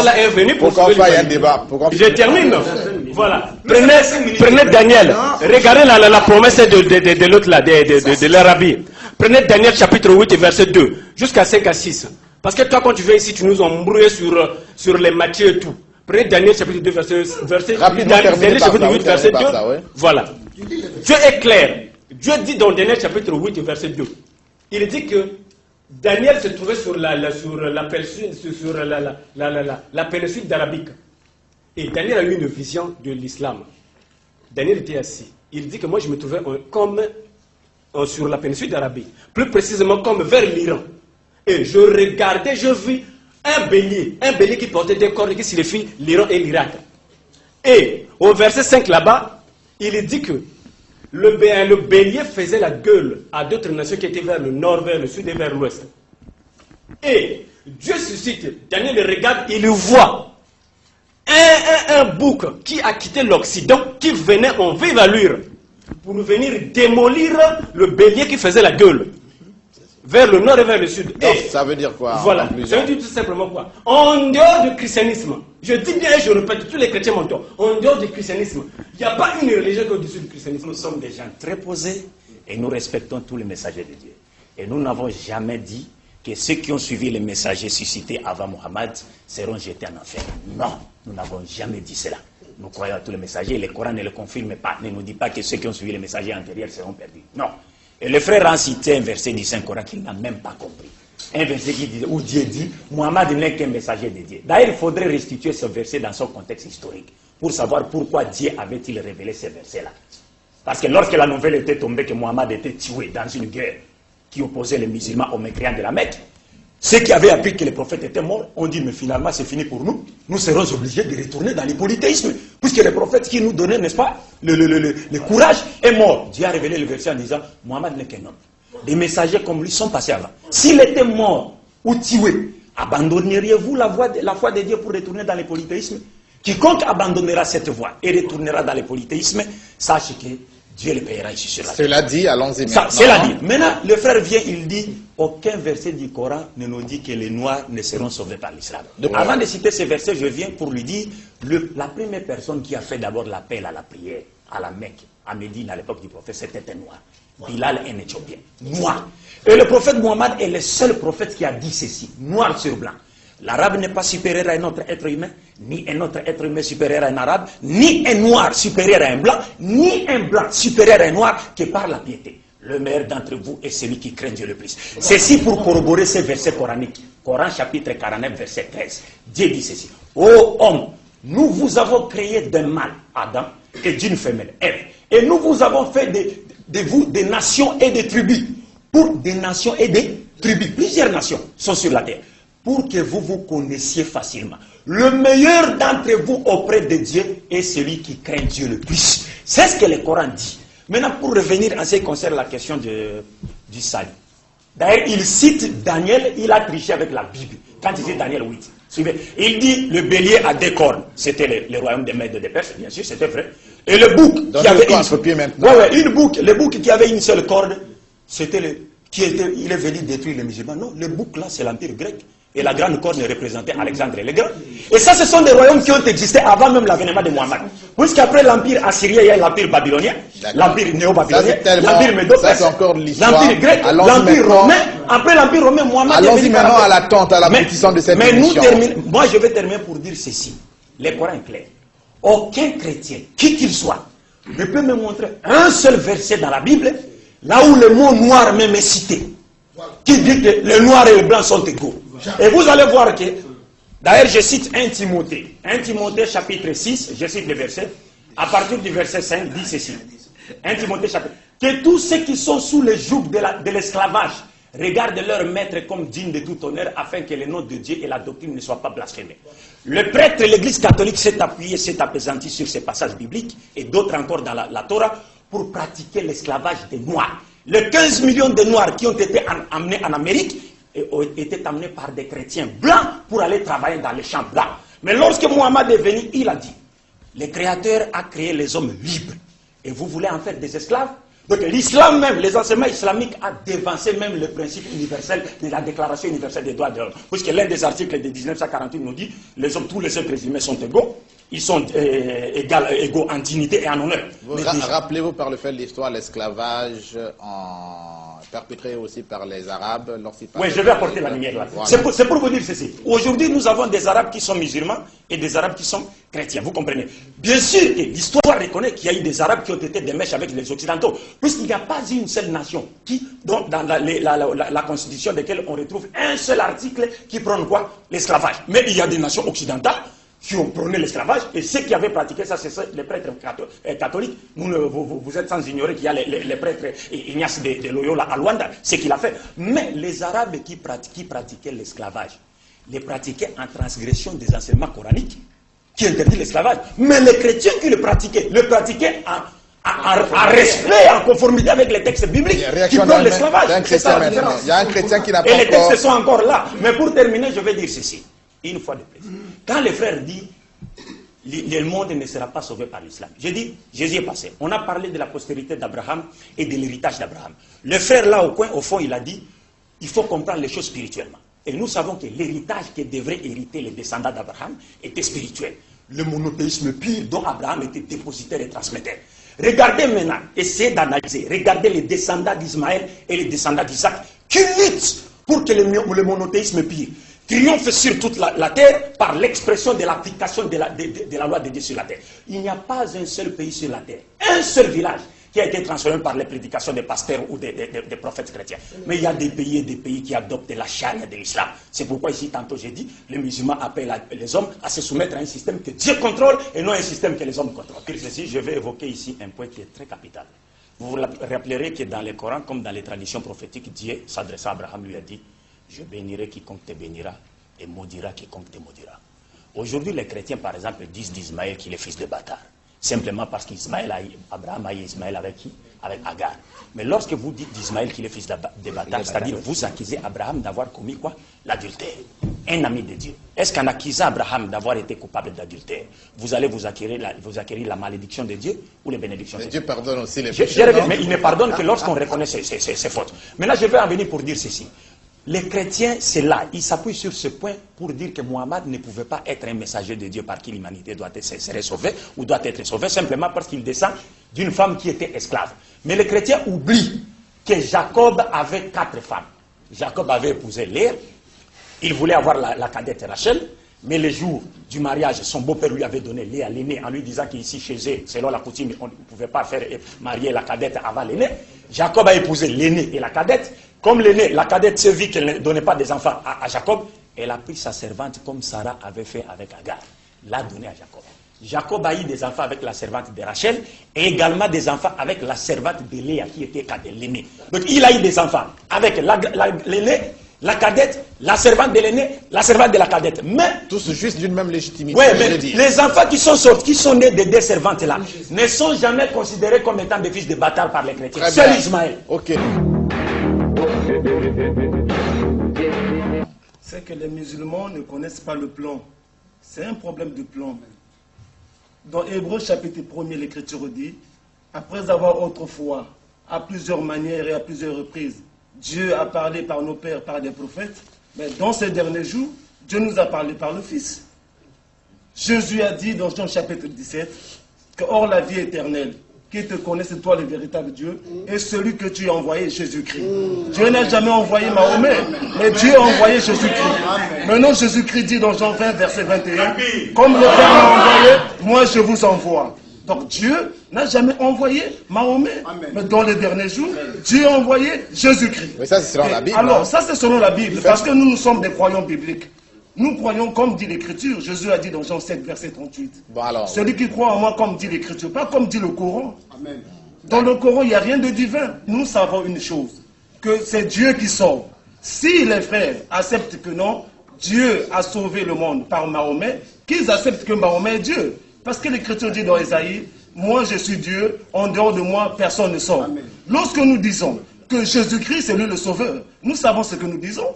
Pour qu'on fasse un débat. Je termine. Voilà. Prenez Daniel. Regardez la promesse de l'autre là, de l'Arabie. Prenez Daniel chapitre 8 verset 2 jusqu'à 5 à 6. Parce que toi, quand tu viens ici, tu nous embrouilles sur les matières et tout. Prenez Daniel chapitre 2 verset 8 verset 2. Voilà. Dieu est clair. Dieu dit dans Daniel chapitre 8 verset 2. Il dit que Daniel se trouvait sur la péninsule d'Arabique. Et Daniel a eu une vision de l'islam. Daniel était assis. Il dit que moi je me trouvais comme sur la péninsule d'Arabique. Plus précisément comme vers l'Iran. Et je regardais, je vis un bélier qui portait des cornes qui signifie l'Iran et l'Irak. Et au verset 5 là-bas, il dit que le bélier faisait la gueule à d'autres nations qui étaient vers le nord, vers le sud et vers l'ouest. Et Dieu suscite, Daniel regarde, il voit un bouc qui a quitté l'Occident, qui venait en vive allure pour venir démolir le bélier qui faisait la gueule. Vers le nord et vers le sud. Donc, ça veut dire quoi? Voilà, ça veut dire tout simplement quoi? En dehors du christianisme, je dis bien et je répète, tous les chrétiens mentent, en dehors du christianisme, il n'y a pas une religion qui est au-dessus du christianisme. Nous sommes des gens très posés et nous respectons tous les messagers de Dieu. Et nous n'avons jamais dit que ceux qui ont suivi les messagers suscités avant Mohammed seront jetés en enfer. Non, nous n'avons jamais dit cela. Nous croyons à tous les messagers, le Coran ne le confirme pas, ne nous dit pas que ceux qui ont suivi les messagers antérieurs seront perdus. Non. Et le frère a cité un verset du Saint-Coran qu'il n'a même pas compris. Un verset où Dieu dit, Mohammed n'est qu'un messager de Dieu. D'ailleurs, il faudrait restituer ce verset dans son contexte historique pour savoir pourquoi Dieu avait-il révélé ce verset-là. Parce que lorsque la nouvelle était tombée que Mohammed était tué dans une guerre qui opposait les musulmans aux mécréants de la Mecque, ceux qui avaient appris que les prophètes étaient morts ont dit, mais finalement c'est fini pour nous. Nous serons obligés de retourner dans le polythéisme. Puisque les prophètes qui nous donnaient, n'est-ce pas, le courage est mort. Dieu a révélé le verset en disant, Mohammed n'est qu'un homme. Des messagers comme lui sont passés avant. S'il était mort ou tué, abandonneriez-vous la foi de Dieu pour retourner dans le polythéisme? Quiconque abandonnera cette voie et retournera dans le polythéisme, sache que Dieu le payera ici sur la terre. Cela dit, allons-y maintenant. Cela dit. Maintenant, le frère vient, il dit, aucun verset du Coran ne nous dit que les Noirs ne seront sauvés par l'islam. Donc, avant de citer ces versets, je viens pour lui dire, la première personne qui a fait d'abord l'appel à la prière, à la Mecque, à Médine, à l'époque du prophète, c'était un Noir. Bilal, un Éthiopien. Noir. Et le prophète Mohammed est le seul prophète qui a dit ceci, noir sur blanc. L'arabe n'est pas supérieur à un autre être humain, ni un autre être humain supérieur à un arabe, ni un noir supérieur à un blanc, ni un blanc supérieur à un noir que par la piété. Le meilleur d'entre vous est celui qui craint Dieu le plus. Ceci pour corroborer ces versets coraniques. Coran chapitre 49, verset 13. Dieu dit ceci. Ô homme, nous vous avons créé d'un mâle, Adam, et d'une femelle, Ève. Et nous vous avons fait de vous des nations et des tribus. Pour des nations et des tribus. Plusieurs nations sont sur la terre. Pour que vous vous connaissiez facilement. Le meilleur d'entre vous auprès de Dieu est celui qui craint Dieu le plus. C'est ce que le Coran dit. Maintenant, pour revenir en ce qui concerne la question du salut. D'ailleurs, il cite Daniel, il a triché avec la Bible. Quand il dit Daniel 8, suivez. Il dit le bélier a deux cornes. C'était le royaume des Mèdes et des Perses, bien sûr, c'était vrai. Et le bouc qui avait une bouc, le bouc qui avait une seule corde, c'était il est venu détruire les musulmans. Non, le bouc là, c'est l'empire grec. Et la grande corne représentait Alexandre le Grand. Et ça, ce sont des royaumes qui ont existé avant même l'avènement de Mohammed. Puisqu'après l'empire assyrien, il y a l'empire babylonien, l'empire néo-babylonien, l'empire médo-perse, l'empire grec, l'empire romain. Après l'empire romain, Mohammed est venu. Allons-y maintenant à l'attente, à l'aboutissement de cette émission. Moi, je vais terminer pour dire ceci. Le Coran est clair. Aucun chrétien, qui qu'il soit, ne peut me montrer un seul verset dans la Bible, là où le mot noir même est cité, qui dit que les noirs et les blancs sont égaux. Et vous allez voir que, d'ailleurs je cite 1 Timothée chapitre 6, je cite le verset, à partir du verset 5, dit ceci. 1 Timothée chapitre, que tous ceux qui sont sous le joug de l'esclavage regardent leur maître comme digne de tout honneur, afin que le nom de Dieu et la doctrine ne soient pas blasphémés. Le prêtre de l'église catholique s'est appuyé, s'est appesanti sur ces passages bibliques, et d'autres encore dans la Torah, pour pratiquer l'esclavage des Noirs. Les 15 millions de Noirs qui ont été amenés en Amérique, étaient amenés par des chrétiens blancs pour aller travailler dans les champs blancs. Mais lorsque Mohammed est venu, il a dit, le Créateur a créé les hommes libres, et vous voulez en faire des esclaves? Donc l'islam même, les enseignements islamiques a dévancé même le principe universel de la Déclaration universelle des droits de l'homme. Puisque l'un des articles de 1948 nous dit, tous les êtres humains sont égaux, ils sont égaux en dignité et en honneur. Rappelez-vous par le fait de l'histoire l'esclavage perpétré aussi par les Arabes. Oui, je vais apporter la lumière là. Voilà. C'est pour vous dire ceci. Aujourd'hui, nous avons des Arabes qui sont musulmans et des Arabes qui sont chrétiens. Vous comprenez? Bien sûr que l'histoire reconnaît qu'il y a eu des Arabes qui ont été des mèches avec les Occidentaux. Puisqu'il n'y a pas une seule nation dans la constitution de laquelle on retrouve un seul article qui prône quoi? L'esclavage. Mais il y a des nations occidentales qui ont prôné l'esclavage, et ceux qui avaient pratiqué ça, c'est les prêtres catholiques. Vous êtes sans ignorer qu'il y a les prêtres Ignace de Loyola à Luanda, ce qu'il a fait. Mais les Arabes qui pratiquaient l'esclavage, les pratiquaient en transgression des enseignements coraniques, qui interdit l'esclavage. Mais les chrétiens qui le pratiquaient en respect, en conformité avec les textes bibliques qui prônent l'esclavage. Il y a un chrétien qui n'a pas et les textes sont encore là. Mais pour terminer, je vais dire ceci. Une fois de plus. Quand le frère dit le monde ne sera pas sauvé par l'islam, j'ai dit, Jésus est passé. On a parlé de la postérité d'Abraham et de l'héritage d'Abraham. Le frère là au coin, au fond, il a dit, il faut comprendre les choses spirituellement. Et nous savons que l'héritage que devraient hériter les descendants d'Abraham était spirituel. Le monothéisme pur dont Abraham était dépositaire et transmetteur. Regardez maintenant, essayez d'analyser, regardez les descendants d'Ismaël et les descendants d'Isaac qui luttent pour que le monothéisme pur triomphe sur toute la terre par l'expression de l'application de la loi de Dieu sur la terre. Il n'y a pas un seul pays sur la terre, un seul village qui a été transformé par les prédications des pasteurs ou des prophètes chrétiens. Mais il y a des pays qui adoptent la charia de l'islam. C'est pourquoi ici, tantôt j'ai dit, les musulmans appellent les hommes à se soumettre à un système que Dieu contrôle et non un système que les hommes contrôlent. Pour ceci, je vais évoquer ici un point qui est très capital. Vous vous rappellerez que dans le Coran, comme dans les traditions prophétiques, Dieu s'adressa à Abraham, lui a dit, je bénirai quiconque te bénira et maudira quiconque te maudira. Aujourd'hui, les chrétiens, par exemple, disent d'Ismaël qu'il est fils de bâtard. Simplement parce qu'Abraham a eu Ismaël avec qui? Avec Agar. Mais lorsque vous dites d'Ismaël qu'il est fils de bâtard, c'est-à-dire vous accusez Abraham d'avoir commis quoi? L'adultère. un ami de Dieu, est-ce qu'en accusant Abraham d'avoir été coupable d'adultère, vous allez vous acquérir la malédiction de Dieu ou les bénédictions de Dieu? Dieu pardonne aussi les péchés. Mais il ne pardonne que lorsqu'on reconnaît ses fautes. Maintenant, je vais en venir pour dire ceci. Les chrétiens, c'est là, ils s'appuient sur ce point pour dire que Mohammed ne pouvait pas être un messager de Dieu par qui l'humanité serait sauvée ou doit être sauvée, simplement parce qu'il descend d'une femme qui était esclave. Mais les chrétiens oublient que Jacob avait 4 femmes. Jacob avait épousé Léa, il voulait avoir la cadette Rachel, mais le jour du mariage, son beau-père lui avait donné Léa l'aînée en lui disant qu'ici chez eux, selon la coutume, on ne pouvait pas faire marier la cadette avant l'aînée. Jacob a épousé l'aînée et la cadette. Comme l'aînée, la cadette se vit qu'elle ne donnait pas des enfants à Jacob, elle a pris sa servante comme Sarah avait fait avec Agar, l'a donnée à Jacob. Jacob a eu des enfants avec la servante de Rachel et également des enfants avec la servante de Léa qui était l'aînée. Donc il a eu des enfants avec l'aînée, la cadette, la servante de l'aîné, la servante de la cadette. Mais tous juste d'une même légitimité. Oui, mais les enfants qui sont sortis, qui sont nés des 2 servantes-là, ne sont jamais considérés comme étant des fils de bâtards par les chrétiens. Seul Ismaël. Ok. C'est que les musulmans ne connaissent pas le plan. C'est un problème de plan. Dans Hébreux chapitre 1er, l'Écriture dit, après avoir autrefois, à plusieurs manières et à plusieurs reprises, Dieu a parlé par nos pères, par des prophètes, mais dans ces derniers jours, Dieu nous a parlé par le Fils. Jésus a dit dans Jean chapitre 17, que hors la vie éternelle, qui te connaît, c'est toi le véritable Dieu, et celui que tu as envoyé, Jésus-Christ. Dieu n'a jamais envoyé Mahomet, mais Dieu a envoyé Jésus-Christ. Maintenant, Jésus-Christ dit dans Jean 20, verset 21, comme le Père m'a envoyé, moi je vous envoie. Donc Dieu n'a jamais envoyé Mahomet. Mais dans les derniers jours, Dieu a envoyé Jésus-Christ. Mais ça, c'est selon la Bible. Alors, ça, c'est selon la Bible, parce que nous sommes des croyants bibliques. Nous croyons comme dit l'Écriture. Jésus a dit dans Jean 7, verset 38. Bon, alors, celui qui croit en moi comme dit l'Écriture, pas comme dit le Coran. Amen. Dans le Coran, il n'y a rien de divin. Nous savons une chose, que c'est Dieu qui sauve. Si les frères acceptent que non, Dieu a sauvé le monde par Mahomet, qu'ils acceptent que Mahomet est Dieu. Parce que l'Écriture dit dans Ésaïe, moi je suis Dieu, en dehors de moi personne ne sauve. Amen. Lorsque nous disons que Jésus-Christ c'est lui le sauveur, nous savons ce que nous disons.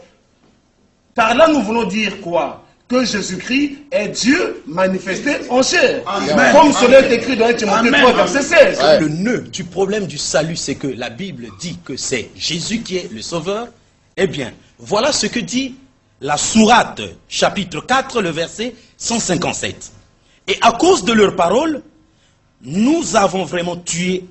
Par là, nous voulons dire quoi? Que Jésus-Christ est Dieu manifesté en chair. Amen. Comme cela est écrit dans 1 Timothée 3, verset 16. Ouais. Le nœud du problème du salut, c'est que la Bible dit que c'est Jésus qui est le sauveur. Eh bien, voilà ce que dit la sourate, chapitre 4, le verset 157. Et à cause de leurs paroles, nous avons vraiment tué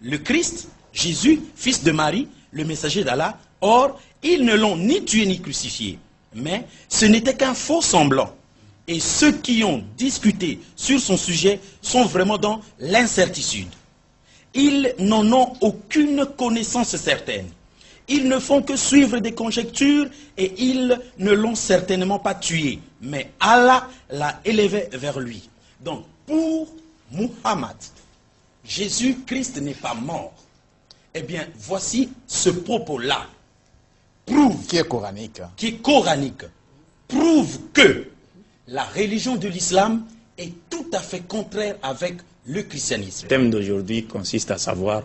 le Christ, Jésus, fils de Marie, le messager d'Allah. Or, ils ne l'ont ni tué ni crucifié. Mais ce n'était qu'un faux semblant. Et ceux qui ont discuté sur son sujet sont vraiment dans l'incertitude. Ils n'en ont aucune connaissance certaine. Ils ne font que suivre des conjectures et ils ne l'ont certainement pas tué. Mais Allah l'a élevé vers lui. Donc, pour Muhammad, Jésus-Christ n'est pas mort. Eh bien, voici ce propos-là. Prouve, qui est coranique. Qui est coranique, prouve que la religion de l'islam est tout à fait contraire avec le christianisme. Le thème d'aujourd'hui consiste à savoir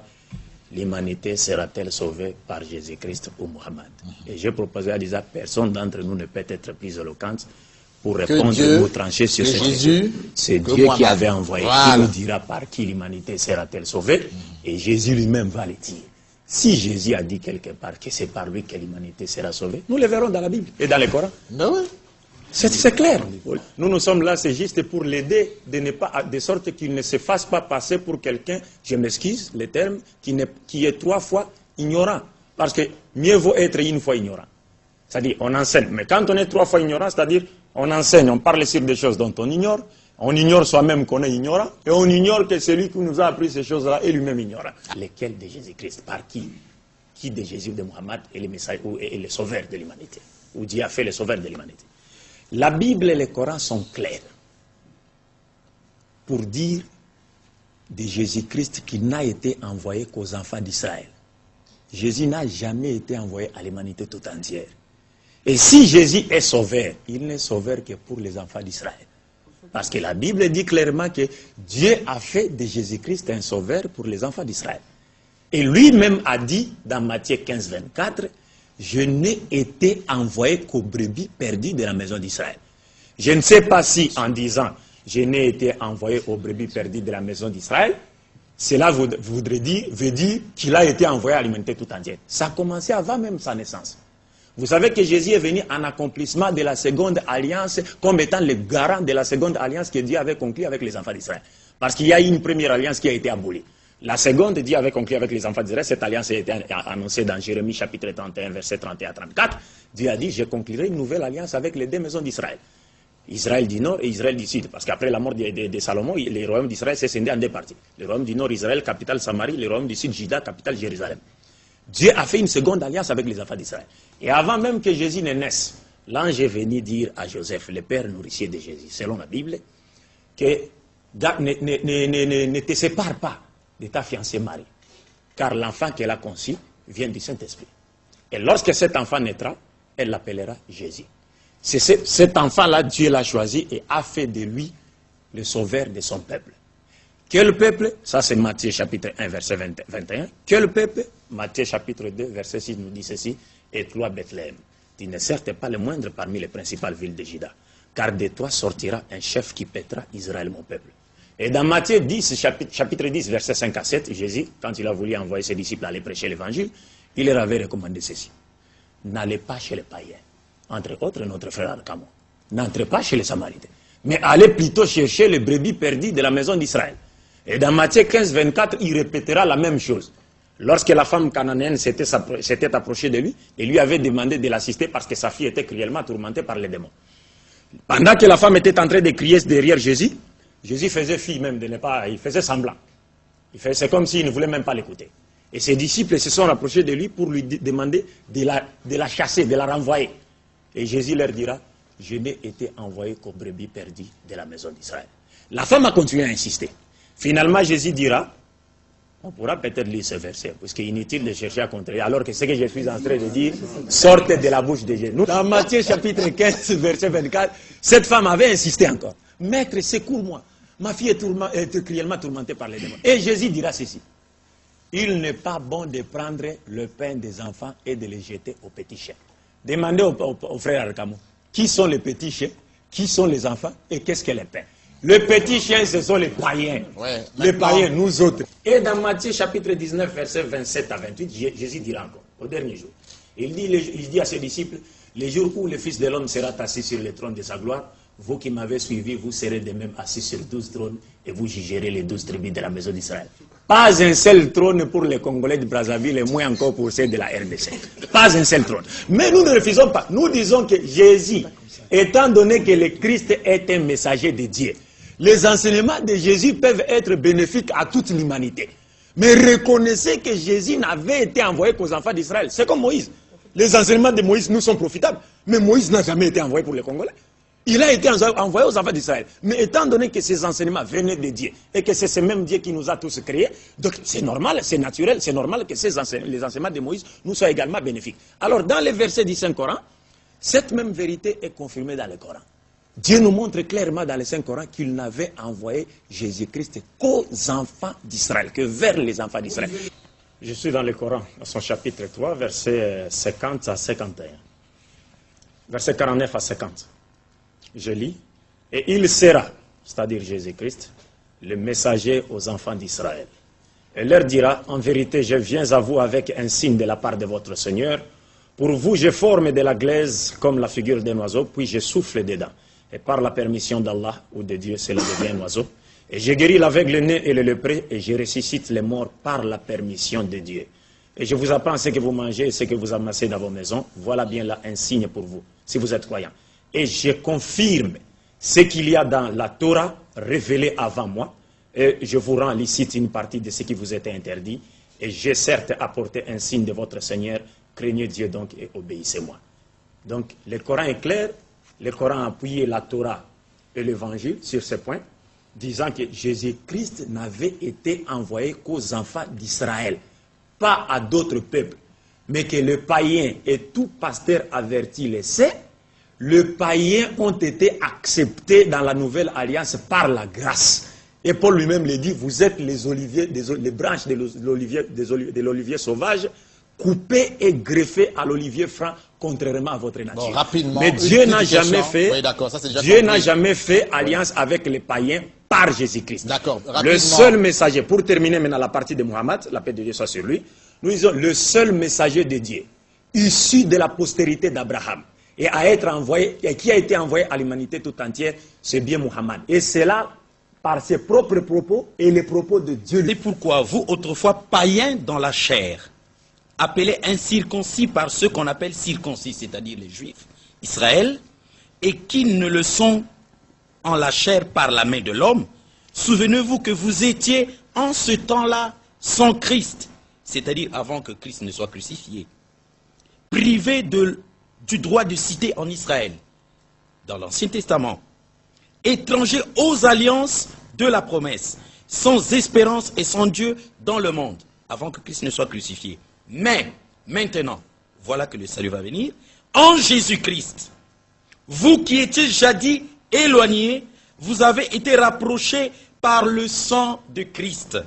l'humanité sera-t-elle sauvée par Jésus-Christ ou Mohammed. Et j'ai proposé à Lisa, personne d'entre nous ne peut être plus éloquente pour répondre ou trancher sur cette question. C'est Dieu qui avait envoyé, qui nous dira par qui l'humanité sera-t-elle sauvée, et Jésus lui-même va le dire. Si Jésus a dit quelque part que c'est par lui que l'humanité sera sauvée, nous le verrons dans la Bible et dans le Coran. C'est clair. Nous sommes là, c'est juste pour l'aider de sorte qu'il ne se fasse pas passer pour quelqu'un, je m'excuse le terme, qui est 3 fois ignorant. Parce que mieux vaut être une fois ignorant. C'est-à-dire, on enseigne. Mais quand on est 3 fois ignorant, c'est-à-dire, on enseigne, on parle sur des choses dont on ignore soi-même qu'on est ignorant, et on ignore que celui qui nous a appris ces choses-là est lui-même ignorant. Lesquels de Jésus-Christ? Par qui? Qui de Jésus, de Mohammed est le messager et le sauveur de l'humanité? Ou Dieu a fait le sauveur de l'humanité? La Bible et le Coran sont clairs pour dire de Jésus-Christ qu'il n'a été envoyé qu'aux enfants d'Israël. Jésus n'a jamais été envoyé à l'humanité tout entière. Et si Jésus est sauveur, il n'est sauveur que pour les enfants d'Israël. Parce que la Bible dit clairement que Dieu a fait de Jésus-Christ un sauveur pour les enfants d'Israël. Et lui-même a dit dans Matthieu 15, 24, je n'ai été envoyé qu'aux brebis perdues de la maison d'Israël. Je ne sais pas si en disant je n'ai été envoyé aux brebis perdues de la maison d'Israël, cela veut dire qu'il a été envoyé à alimenter tout entier. Ça a commencé avant même sa naissance. Vous savez que Jésus est venu en accomplissement de la seconde alliance comme étant le garant de la seconde alliance que Dieu avait conclue avec les enfants d'Israël. Parce qu'il y a eu une première alliance qui a été abolie. La seconde, Dieu avait conclu avec les enfants d'Israël. Cette alliance a été annoncée dans Jérémie chapitre 31, versets 31 à 34. Dieu a dit, je conclurai une nouvelle alliance avec les deux maisons d'Israël. Israël du nord et Israël du sud. Parce qu'après la mort de Salomon, le royaume d'Israël s'est scindé en deux parties. Le royaume du nord, Israël, capitale Samarie. Le royaume du sud, Juda, capitale Jérusalem. Dieu a fait une seconde alliance avec les enfants d'Israël. Et avant même que Jésus ne naisse, l'ange est venu dire à Joseph, le père nourricier de Jésus, selon la Bible, que ne te sépare pas de ta fiancée Marie, car l'enfant qu'elle a conçu vient du Saint-Esprit. Et lorsque cet enfant naîtra, elle l'appellera Jésus. C'est cet enfant-là, Dieu l'a choisi et a fait de lui le sauveur de son peuple. Quel peuple? Ça c'est Matthieu chapitre 1, verset 21. Quel peuple? Matthieu chapitre 2, verset 6 nous dit ceci. Et toi, Bethléem, tu n'es certes pas le moindre parmi les principales villes de Juda, car de toi sortira un chef qui paîtra Israël, mon peuple. Et dans Matthieu 10, chapitre 10, verset 5 à 7, Jésus, quand il a voulu envoyer ses disciples aller prêcher l'évangile, il leur avait recommandé ceci. N'allez pas chez les païens, entre autres notre frère Archamon. N'entrez pas chez les Samaritains, mais allez plutôt chercher les brebis perdues de la maison d'Israël. Et dans Matthieu 15, 24, il répétera la même chose. Lorsque la femme cananéenne s'était approchée de lui et lui avait demandé de l'assister parce que sa fille était cruellement tourmentée par les démons. Pendant que la femme était en train de crier derrière Jésus, Jésus faisait fi même de ne pas, il faisait semblant. C'est comme s'il ne voulait même pas l'écouter. Et ses disciples se sont rapprochés de lui pour lui demander de la chasser, de la renvoyer. Et Jésus leur dira, je n'ai été envoyé qu'aux brebis perdues de la maison d'Israël. La femme a continué à insister. Finalement, Jésus dira, on pourra peut-être lire ce verset, parce qu'il est inutile de chercher à contredire, alors que ce que je suis en train de dire, sortez de la bouche de Jésus. Dans Matthieu chapitre 15, verset 24, cette femme avait insisté encore. Maître, secours-moi. Ma fille est cruellement tourmentée par les démons. Et Jésus dira ceci. Il n'est pas bon de prendre le pain des enfants et de les jeter aux petits chiens. Demandez au frère Archamon, qui sont les petits chiens, qui sont les enfants et qu'est-ce que les pains? Les petits chiens, ce sont les païens. Ouais, les païens, nous autres. Et dans Matthieu chapitre 19, versets 27 à 28, Jésus dira encore, au dernier jour, il dit à ses disciples, les jours où le Fils de l'homme sera assis sur le trône de sa gloire, vous qui m'avez suivi, vous serez de même assis sur 12 trônes et vous jugerez les 12 tribus de la maison d'Israël. Pas un seul trône pour les Congolais de Brazzaville et moins encore pour ceux de la RDC. Pas un seul trône. Mais nous ne refusons pas. Nous disons que Jésus, étant donné que le Christ est un messager de Dieu, les enseignements de Jésus peuvent être bénéfiques à toute l'humanité. Mais reconnaissez que Jésus n'avait été envoyé qu'aux enfants d'Israël. C'est comme Moïse. Les enseignements de Moïse nous sont profitables. Mais Moïse n'a jamais été envoyé pour les Congolais. Il a été envoyé aux enfants d'Israël. Mais étant donné que ces enseignements venaient de Dieu et que c'est ce même Dieu qui nous a tous créés, donc c'est normal, c'est naturel, c'est normal que les enseignements de Moïse nous soient également bénéfiques. Alors dans les versets du Saint-Coran, cette même vérité est confirmée dans le Coran. Dieu nous montre clairement dans le Saint-Coran qu'il n'avait envoyé Jésus-Christ qu'aux enfants d'Israël, que vers les enfants d'Israël. Je suis dans le Coran, dans son chapitre 3, versets 50 à 51. Versets 49 à 50. Je lis. Et il sera, c'est-à-dire Jésus-Christ, le messager aux enfants d'Israël. Et leur dira, en vérité, je viens à vous avec un signe de la part de votre Seigneur. Pour vous, je forme de la glaise comme la figure d'un oiseau, puis je souffle dedans. Et par la permission d'Allah ou de Dieu, cela devient un oiseau. Et je guéris l'aveugle né et le lépreux, et je ressuscite les morts par la permission de Dieu. Et je vous apprends ce que vous mangez et ce que vous amassez dans vos maisons. Voilà bien là un signe pour vous, si vous êtes croyants. Et je confirme ce qu'il y a dans la Torah révélé avant moi. Et je vous rends licite une partie de ce qui vous était interdit. Et j'ai certes apporté un signe de votre Seigneur. Craignez Dieu donc et obéissez-moi. Donc le Coran est clair. Le Coran a appuyé la Torah et l'Évangile sur ce point, disant que Jésus-Christ n'avait été envoyé qu'aux enfants d'Israël, pas à d'autres peuples, mais que le païen et tout pasteur averti le sait. Les païens ont été acceptés dans la nouvelle alliance par la grâce. Et Paul lui-même le dit, vous êtes les oliviers, les branches de l'olivier sauvage coupé et greffé à l'olivier franc, contrairement à votre nature. Bon, rapidement, mais Dieu n'a jamais fait alliance avec les païens par Jésus-Christ. D'accord. Le seul messager, pour terminer maintenant la partie de Muhammad, la paix de Dieu soit sur lui, nous disons le seul messager de Dieu, issu de la postérité d'Abraham, et qui a été envoyé à l'humanité tout entière, c'est bien Muhammad. Et c'est là, par ses propres propos et les propos de Dieu. C'est pourquoi vous, autrefois païens dans la chair, appelés incirconcis par ceux qu'on appelle circoncis, c'est-à-dire les Juifs, Israël, et qui ne le sont en la chair par la main de l'homme, souvenez-vous que vous étiez en ce temps-là sans Christ, c'est-à-dire avant que Christ ne soit crucifié, privés du droit de cité en Israël, dans l'Ancien Testament, étrangers aux alliances de la promesse, sans espérance et sans Dieu dans le monde, avant que Christ ne soit crucifié. Mais, maintenant, voilà que le salut va venir, en Jésus-Christ, vous qui étiez jadis éloignés, vous avez été rapprochés par le sang de Christ.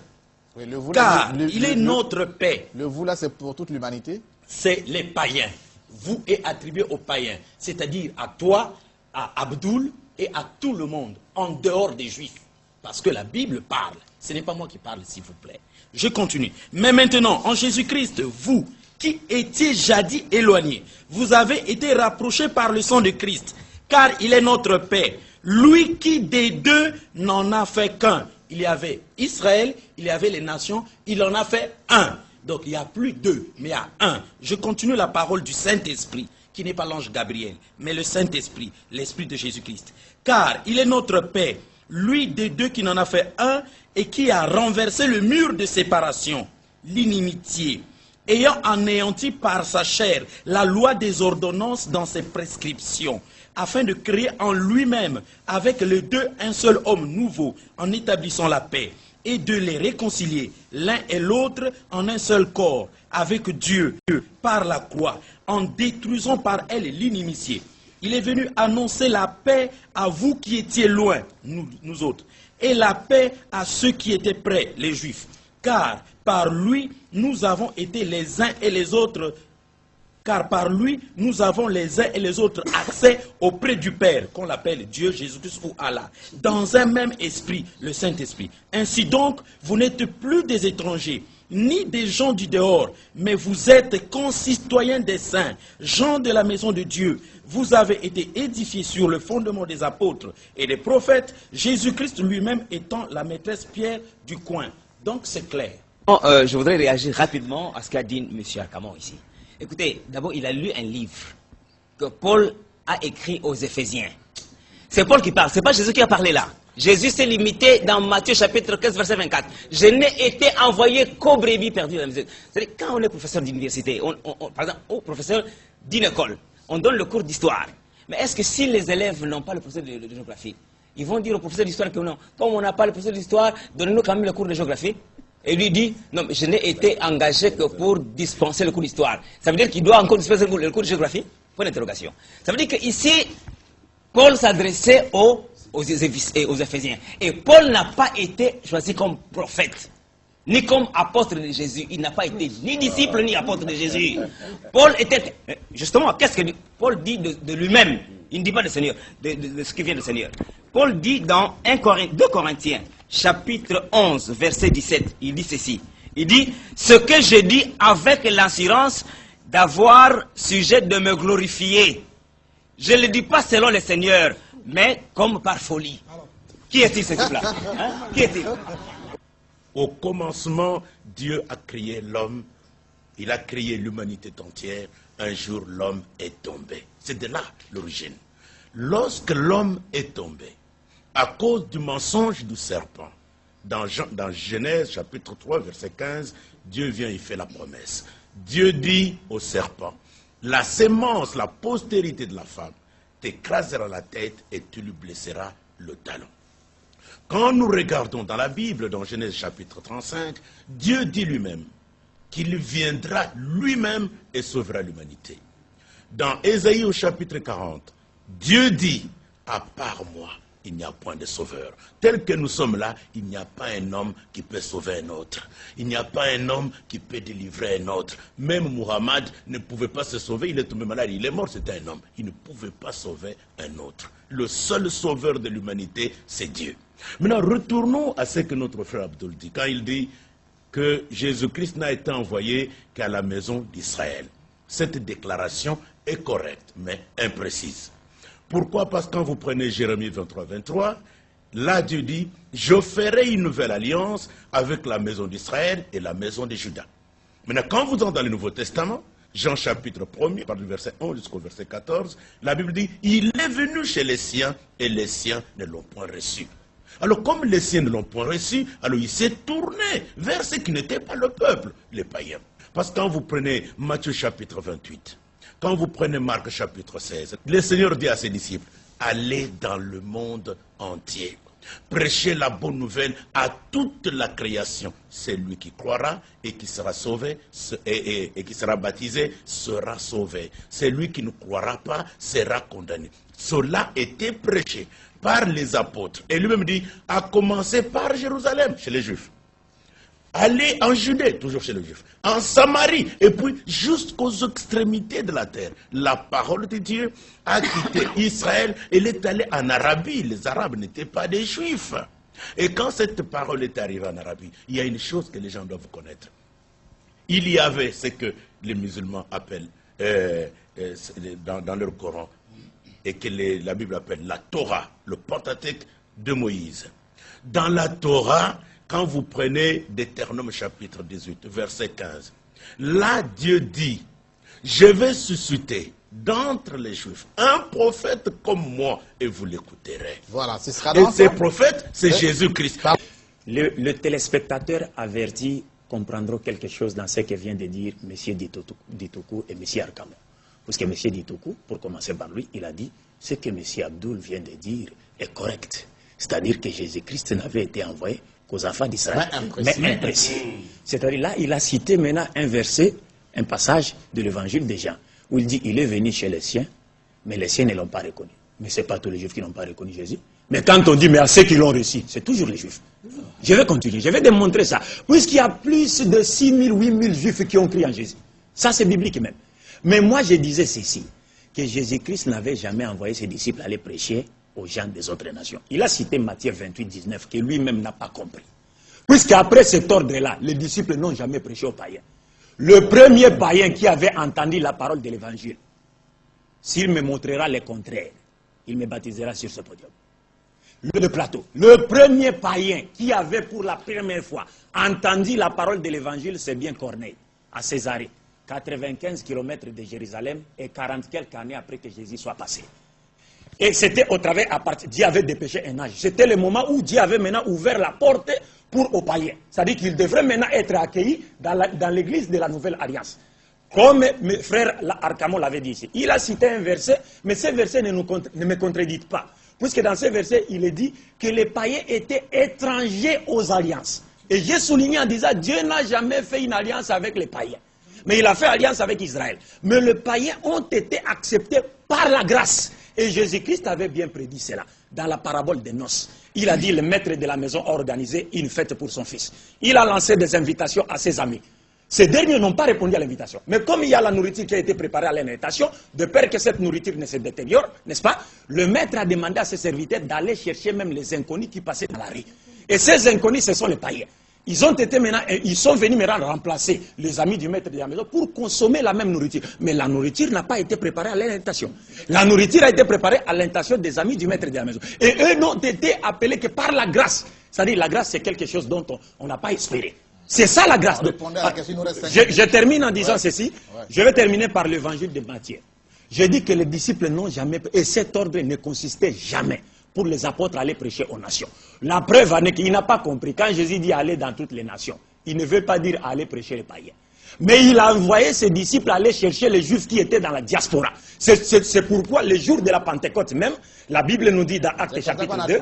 Oui, car il est notre paix. Le vous là, c'est pour toute l'humanité? C'est les païens. Vous est attribué aux païens, c'est-à-dire à toi, à Abdoul et à tout le monde, en dehors des Juifs. Parce que la Bible parle. Ce n'est pas moi qui parle, s'il vous plaît. Je continue. Mais maintenant, en Jésus-Christ, vous qui étiez jadis éloignés, vous avez été rapprochés par le sang de Christ, car il est notre paix. Lui qui des deux n'en a fait qu'un. Il y avait Israël, il y avait les nations, il en a fait un. Donc il n'y a plus deux, mais il y a un. Je continue la parole du Saint-Esprit, qui n'est pas l'ange Gabriel, mais le Saint-Esprit, l'Esprit de Jésus-Christ. Car il est notre paix, lui des deux qui n'en a fait un et qui a renversé le mur de séparation, l'inimitié, ayant anéanti par sa chair la loi des ordonnances dans ses prescriptions, afin de créer en lui-même avec les deux un seul homme nouveau, en établissant la paix, et de les réconcilier l'un et l'autre en un seul corps, avec Dieu, par la croix, en détruisant par elle l'inimitié. Il est venu annoncer la paix à vous qui étiez loin, nous autres, et la paix à ceux qui étaient près, les Juifs. Car par lui, nous avons été les uns et les autres, car par lui, nous avons les uns et les autres accès auprès du Père, qu'on l'appelle Dieu, Jésus-Christ ou Allah, dans un même esprit, le Saint-Esprit. Ainsi donc, vous n'êtes plus des étrangers, ni des gens du dehors, mais vous êtes concitoyens des saints, gens de la maison de Dieu. Vous avez été édifiés sur le fondement des apôtres et des prophètes, Jésus-Christ lui-même étant la maîtresse pierre du coin. Donc c'est clair. Bon, je voudrais réagir rapidement à ce qu'a dit M. Arcamon ici. Écoutez, d'abord, il a lu un livre que Paul a écrit aux Éphésiens. C'est Paul qui parle, c'est pas Jésus qui a parlé là. Jésus s'est limité dans Matthieu chapitre 15, verset 24. Je n'ai été envoyé qu'aux brebis perdues de la maison. C'est-à-dire, quand on est professeur d'université, par exemple, au professeur d'une école, on donne le cours d'histoire. Mais est-ce que si les élèves n'ont pas le professeur de géographie, ils vont dire au professeur d'histoire que non, comme on n'a pas le professeur d'histoire, donnez-nous quand même le cours de géographie? Et lui dit, non, mais je n'ai été engagé que pour dispenser le cours d'histoire. Ça veut dire qu'il doit encore dispenser le cours de géographie? Point d'interrogation. Ça veut dire qu'ici, Paul s'adressait aux Éphésiens. Et Paul n'a pas été choisi comme prophète, ni comme apôtre de Jésus. Il n'a pas été ni disciple, ni apôtre de Jésus. Paul était... Justement, qu'est-ce que Paul dit de lui-même? Il ne dit pas de Seigneur, de ce qui vient du Seigneur. Paul dit dans 2 Corinthiens, chapitre 11, verset 17, il dit ceci. Il dit, ce que je dis avec l'assurance d'avoir sujet de me glorifier. Je ne le dis pas selon le Seigneur, mais comme par folie. Qui est-il, ce type-là? Hein? Qui est-il? Au commencement, Dieu a créé l'homme. Il a créé l'humanité entière. Un jour, l'homme est tombé. C'est de là l'origine. Lorsque l'homme est tombé, à cause du mensonge du serpent, dans Genèse chapitre 3, verset 15, Dieu vient et fait la promesse. Dieu dit au serpent, la sémence, la postérité de la femme, t'écrasera la tête et tu lui blesseras le talon. Quand nous regardons dans la Bible, dans Genèse chapitre 35, Dieu dit lui-même qu'il viendra lui-même et sauvera l'humanité. Dans Ésaïe au chapitre 40, Dieu dit, à part moi, il n'y a point de sauveur. Tel que nous sommes là, il n'y a pas un homme qui peut sauver un autre. Il n'y a pas un homme qui peut délivrer un autre. Même Muhammad ne pouvait pas se sauver, il est tombé malade, il est mort, c'était un homme. Il ne pouvait pas sauver un autre. Le seul sauveur de l'humanité, c'est Dieu. Maintenant, retournons à ce que notre frère Abdul dit. Quand il dit que Jésus-Christ n'a été envoyé qu'à la maison d'Israël. Cette déclaration est correcte, mais imprécise. Pourquoi? Parce que quand vous prenez Jérémie 23, 23, là Dieu dit, je ferai une nouvelle alliance avec la maison d'Israël et la maison de Juda. Maintenant, quand vous entrez dans le Nouveau Testament, Jean chapitre 1er, par le verset 1 jusqu'au verset 14, la Bible dit, il est venu chez les siens et les siens ne l'ont point reçu. Alors comme les siens ne l'ont point reçu, alors il s'est tourné vers ce qui n'était pas le peuple, les païens. Parce que quand vous prenez Matthieu chapitre 28, quand vous prenez Marc chapitre 16, le Seigneur dit à ses disciples, allez dans le monde entier, prêchez la bonne nouvelle à toute la création. Celui qui croira et qui sera sauvé et qui sera baptisé sera sauvé. Celui qui ne croira pas sera condamné. Cela était prêché par les apôtres. Et lui-même dit, à commencer par Jérusalem, chez les Juifs. Allez en Judée, toujours chez les Juifs. En Samarie, et puis jusqu'aux extrémités de la terre. La parole de Dieu a quitté Israël, elle est allée en Arabie. Les Arabes n'étaient pas des Juifs. Et quand cette parole est arrivée en Arabie, il y a une chose que les gens doivent connaître. Il y avait ce que les musulmans appellent, dans leur Coran, et que la Bible appelle la Torah, le Pentateuque de Moïse. Dans la Torah, quand vous prenez Deutéronome chapitre 18, verset 15, là Dieu dit, je vais susciter d'entre les Juifs un prophète comme moi et vous l'écouterez. Voilà, ce sera et ce prophète, c'est Jésus-Christ. Le téléspectateur averti comprendra quelque chose dans ce que vient de dire M. Ditoku et M. Arkamo. Parce que M. Ditoku, pour commencer par lui, il a dit ce que M. Abdul vient de dire est correct. C'est-à-dire que Jésus-Christ n'avait été envoyé qu'aux enfants d'Israël, mais imprécis. C'est-à-dire là, il a cité maintenant un verset, un passage de l'évangile de Jean, où il dit, il est venu chez les siens, mais les siens ne l'ont pas reconnu. Mais ce n'est pas tous les Juifs qui n'ont pas reconnu Jésus. Mais quand on dit, mais à ceux qui l'ont reçu, c'est toujours les Juifs. Je vais continuer, je vais démontrer ça. Puisqu'il y a plus de 6 000, 8 000 Juifs qui ont cru en Jésus. Ça, c'est biblique même. Mais moi, je disais ceci, que Jésus-Christ n'avait jamais envoyé ses disciples aller prêcher aux gens des autres nations. Il a cité Matthieu 28, 19, que lui-même n'a pas compris. Puisqu'après cet ordre-là, les disciples n'ont jamais prêché aux païens. Le premier païen qui avait entendu la parole de l'évangile, s'il me montrera le contraire, il me baptisera sur ce podium. Le plateau. Le premier païen qui avait pour la première fois entendu la parole de l'évangile, c'est bien Corneille, à Césarée. 95 km de Jérusalem et 40 quelques années après que Jésus soit passé. Et c'était au travers, Dieu avait dépêché un ange. C'était le moment où Dieu avait maintenant ouvert la porte aux païens. C'est-à-dire qu'ils devraient maintenant être accueillis dans l'église de la Nouvelle Alliance. Comme mes frères Arkamo l'avait dit ici. Il a cité un verset, mais ce verset ne me contredit pas. Puisque dans ce verset, il est dit que les païens étaient étrangers aux alliances. Et j'ai souligné en disant, Dieu n'a jamais fait une alliance avec les païens. Mais il a fait alliance avec Israël. Mais les païens ont été acceptés par la grâce. Et Jésus-Christ avait bien prédit cela. Dans la parabole des noces, il a dit, le maître de la maison a organisé une fête pour son fils. Il a lancé des invitations à ses amis. Ces derniers n'ont pas répondu à l'invitation. Mais comme il y a la nourriture qui a été préparée à l'invitation, de peur que cette nourriture ne se détériore, n'est-ce pas? Le maître a demandé à ses serviteurs d'aller chercher même les inconnus qui passaient dans la rue. Et ces inconnus, ce sont les païens. Ils sont venus maintenant remplacer les amis du maître de la maison pour consommer la même nourriture. Mais la nourriture n'a pas été préparée à l'invitation. La nourriture a été préparée à l'invitation des amis du maître de la maison. Et eux n'ont été appelés que par la grâce. C'est-à-dire la grâce, c'est quelque chose dont on n'a pas espéré. C'est ça la grâce. Je termine en disant ceci. Ouais. Je vais terminer par l'évangile de Matthieu. Je dis que les disciples n'ont jamais... Et cet ordre ne consistait jamais pour les apôtres aller prêcher aux nations. La preuve en est qu'il n'a pas compris. Quand Jésus dit aller dans toutes les nations, il ne veut pas dire aller prêcher les païens. Mais il a envoyé ses disciples aller chercher les Juifs qui étaient dans la diaspora. C'est pourquoi le jour de la Pentecôte même, la Bible nous dit dans Actes chapitre 2,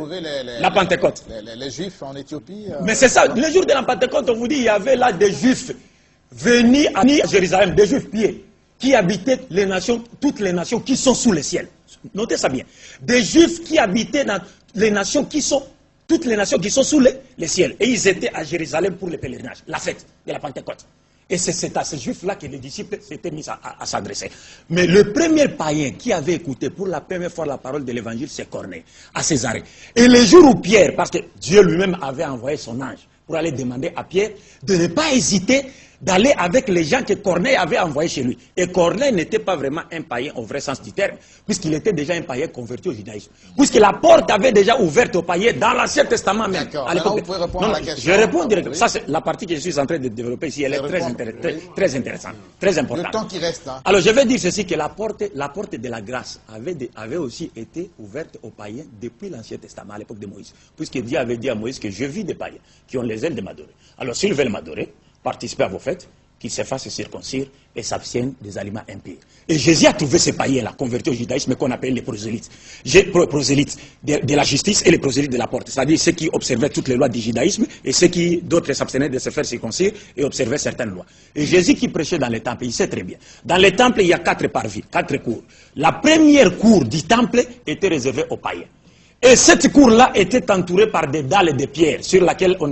la Pentecôte. Les Juifs en Éthiopie. Mais c'est ça, le jour de la Pentecôte, on vous dit, il y avait là des Juifs venus à Jérusalem, des Juifs pieux, qui habitaient les nations, toutes les nations qui sont sous le ciel. Notez ça bien. Des Juifs qui habitaient les nations qui sont sous les ciels. Et ils étaient à Jérusalem pour le pèlerinage, la fête de la Pentecôte. Et c'est à ces juifs-là que les disciples s'étaient mis à s'adresser. Mais le premier païen qui avait écouté pour la première fois la parole de l'évangile, c'est Corneille, à Césarée. Et le jour où Pierre, parce que Dieu lui-même avait envoyé son ange pour aller demander à Pierre de ne pas hésiter d'aller avec les gens que Corneille avait envoyés chez lui. Et Corneille n'était pas vraiment un païen au vrai sens du terme, puisqu'il était déjà un païen converti au judaïsme. Puisque la porte avait déjà ouverte aux païens dans l'Ancien Testament même. D'accord. À l'époque. Vous pouvez répondre à la question. Je réponds directement. Oui. Ça, c'est la partie que je suis en train de développer ici. Elle est très intéressante, très importante. Le temps qui reste. Hein. Alors, je vais dire ceci, que la porte de la grâce avait aussi été ouverte aux païens depuis l'Ancien Testament, à l'époque de Moïse. Puisque Dieu avait dit à Moïse que je vis des païens qui ont les ailes de m'adorer. Alors, s'ils veulent m'adorer, participez à vos fêtes, qu'ils se fassent circoncire et s'abstiennent des aliments impurs. Et Jésus a trouvé ces païens-là, convertis au judaïsme, qu'on appelle les prosélytes. Prosélytes de la justice et les prosélytes de la porte. C'est-à-dire ceux qui observaient toutes les lois du judaïsme et ceux qui, d'autres, s'abstenaient de se faire circoncire et observaient certaines lois. Et Jésus qui prêchait dans les temples, il sait très bien. Dans les temples, il y a 4 parvis, 4 cours. La première cour du temple était réservée aux païens. Et cette cour-là était entourée par des dalles de pierre sur laquelle on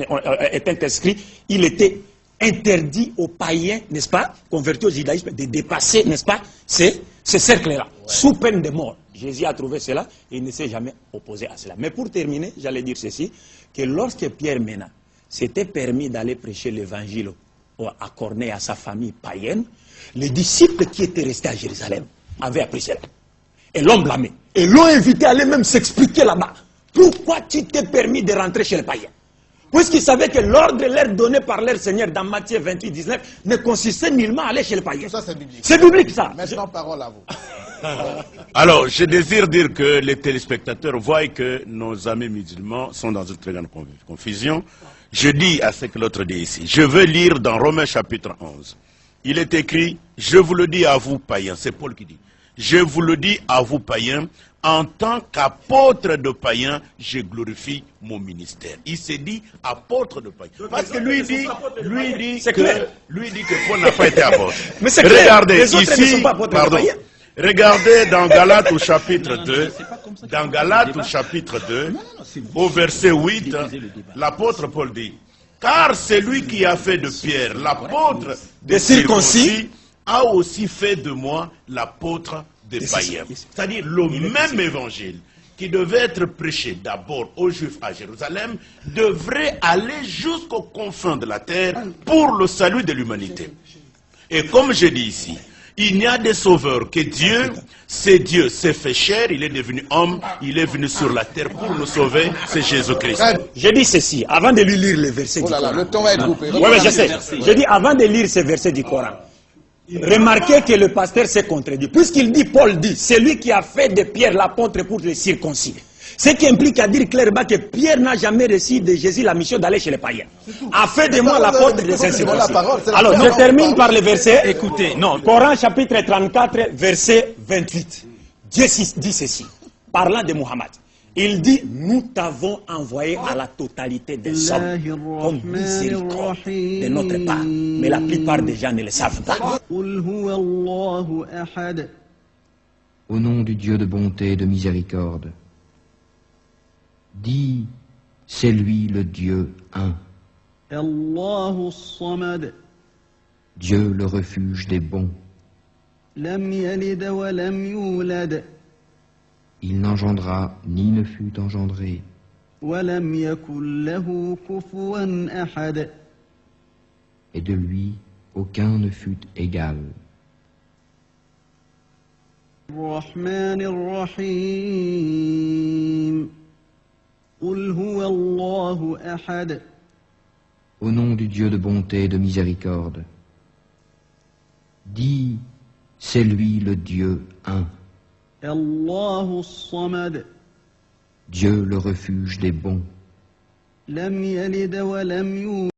était inscrit. Il était interdit aux païens, n'est-ce pas, convertis au judaïsme, de dépasser, n'est-ce pas, ces cercles-là, sous peine de mort. Jésus a trouvé cela et il ne s'est jamais opposé à cela. Mais pour terminer, j'allais dire ceci, que lorsque Pierre Mena s'était permis d'aller prêcher l'évangile à Corneille, à sa famille païenne, les disciples qui étaient restés à Jérusalem avaient appris cela. Et l'ont blâmé. Et l'ont invité à aller même s'expliquer là-bas. Pourquoi tu t'es permis de rentrer chez les païens? Puisqu'ils savaient que l'ordre leur donné par leur Seigneur dans Matthieu 28, 19 ne consistait nullement à aller chez les païens. Tout ça, c'est biblique. C'est biblique, ça. Maintenant, parole à vous. Alors, je désire dire que les téléspectateurs voient que nos amis musulmans sont dans une très grande confusion. Je dis à ce que l'autre dit ici. Je veux lire dans Romains chapitre 11. Il est écrit, je vous le dis à vous païens, c'est Paul qui dit. Je vous le dis à vous païens, en tant qu'apôtre de païens, je glorifie mon ministère. Il s'est dit apôtre de païens. Parce que lui dit que Paul n'a pas été apôtre. Mais c'est clair. Regardez Les autres ne sont ici, pas apôtres de pardon. païens. Regardez dans Galates au chapitre 2, dans Galates au chapitre 2, au verset 8, l'apôtre Paul dit, car celui qui a fait de Pierre l'apôtre des circoncis a aussi fait de moi l'apôtre des païens. C'est-à-dire le même évangile qui devait être prêché d'abord aux Juifs à Jérusalem devrait aller jusqu'aux confins de la terre pour le salut de l'humanité. Et comme je dis ici, il n'y a des sauveurs que Dieu, s'est fait chair, il est devenu homme, il est venu sur la terre pour nous sauver, c'est Jésus-Christ. Je dis ceci, avant de lui lire les versets Oh du là là, Coran. le temps va être coupé. Oui, je sais. Je dis, avant de lire ces versets du Coran, remarquez que le pasteur s'est contredit. Puisqu'il dit, Paul dit, c'est lui qui a fait de Pierre l'apôtre pour les circoncis. Ce qui implique à dire clairement que Pierre n'a jamais reçu de Jésus la mission d'aller chez les païens. A fait de moi l'apôtre des circoncis. Alors, je termine par le verset. Écoutez, non, Coran chapitre 34, verset 28. Dieu dit ceci, parlant de Muhammad. Il dit, nous t'avons envoyé à la totalité des hommes comme miséricorde de notre part. Mais la plupart des gens ne le savent pas. Au nom du Dieu de bonté et de miséricorde, dis, c'est lui le Dieu un. Dieu le refuge des bons. Il n'engendra ni ne fut engendré. Et de lui, aucun ne fut égal. Au nom du Dieu de bonté et de miséricorde, dis, c'est lui le Dieu un. Dieu le refuge des bons.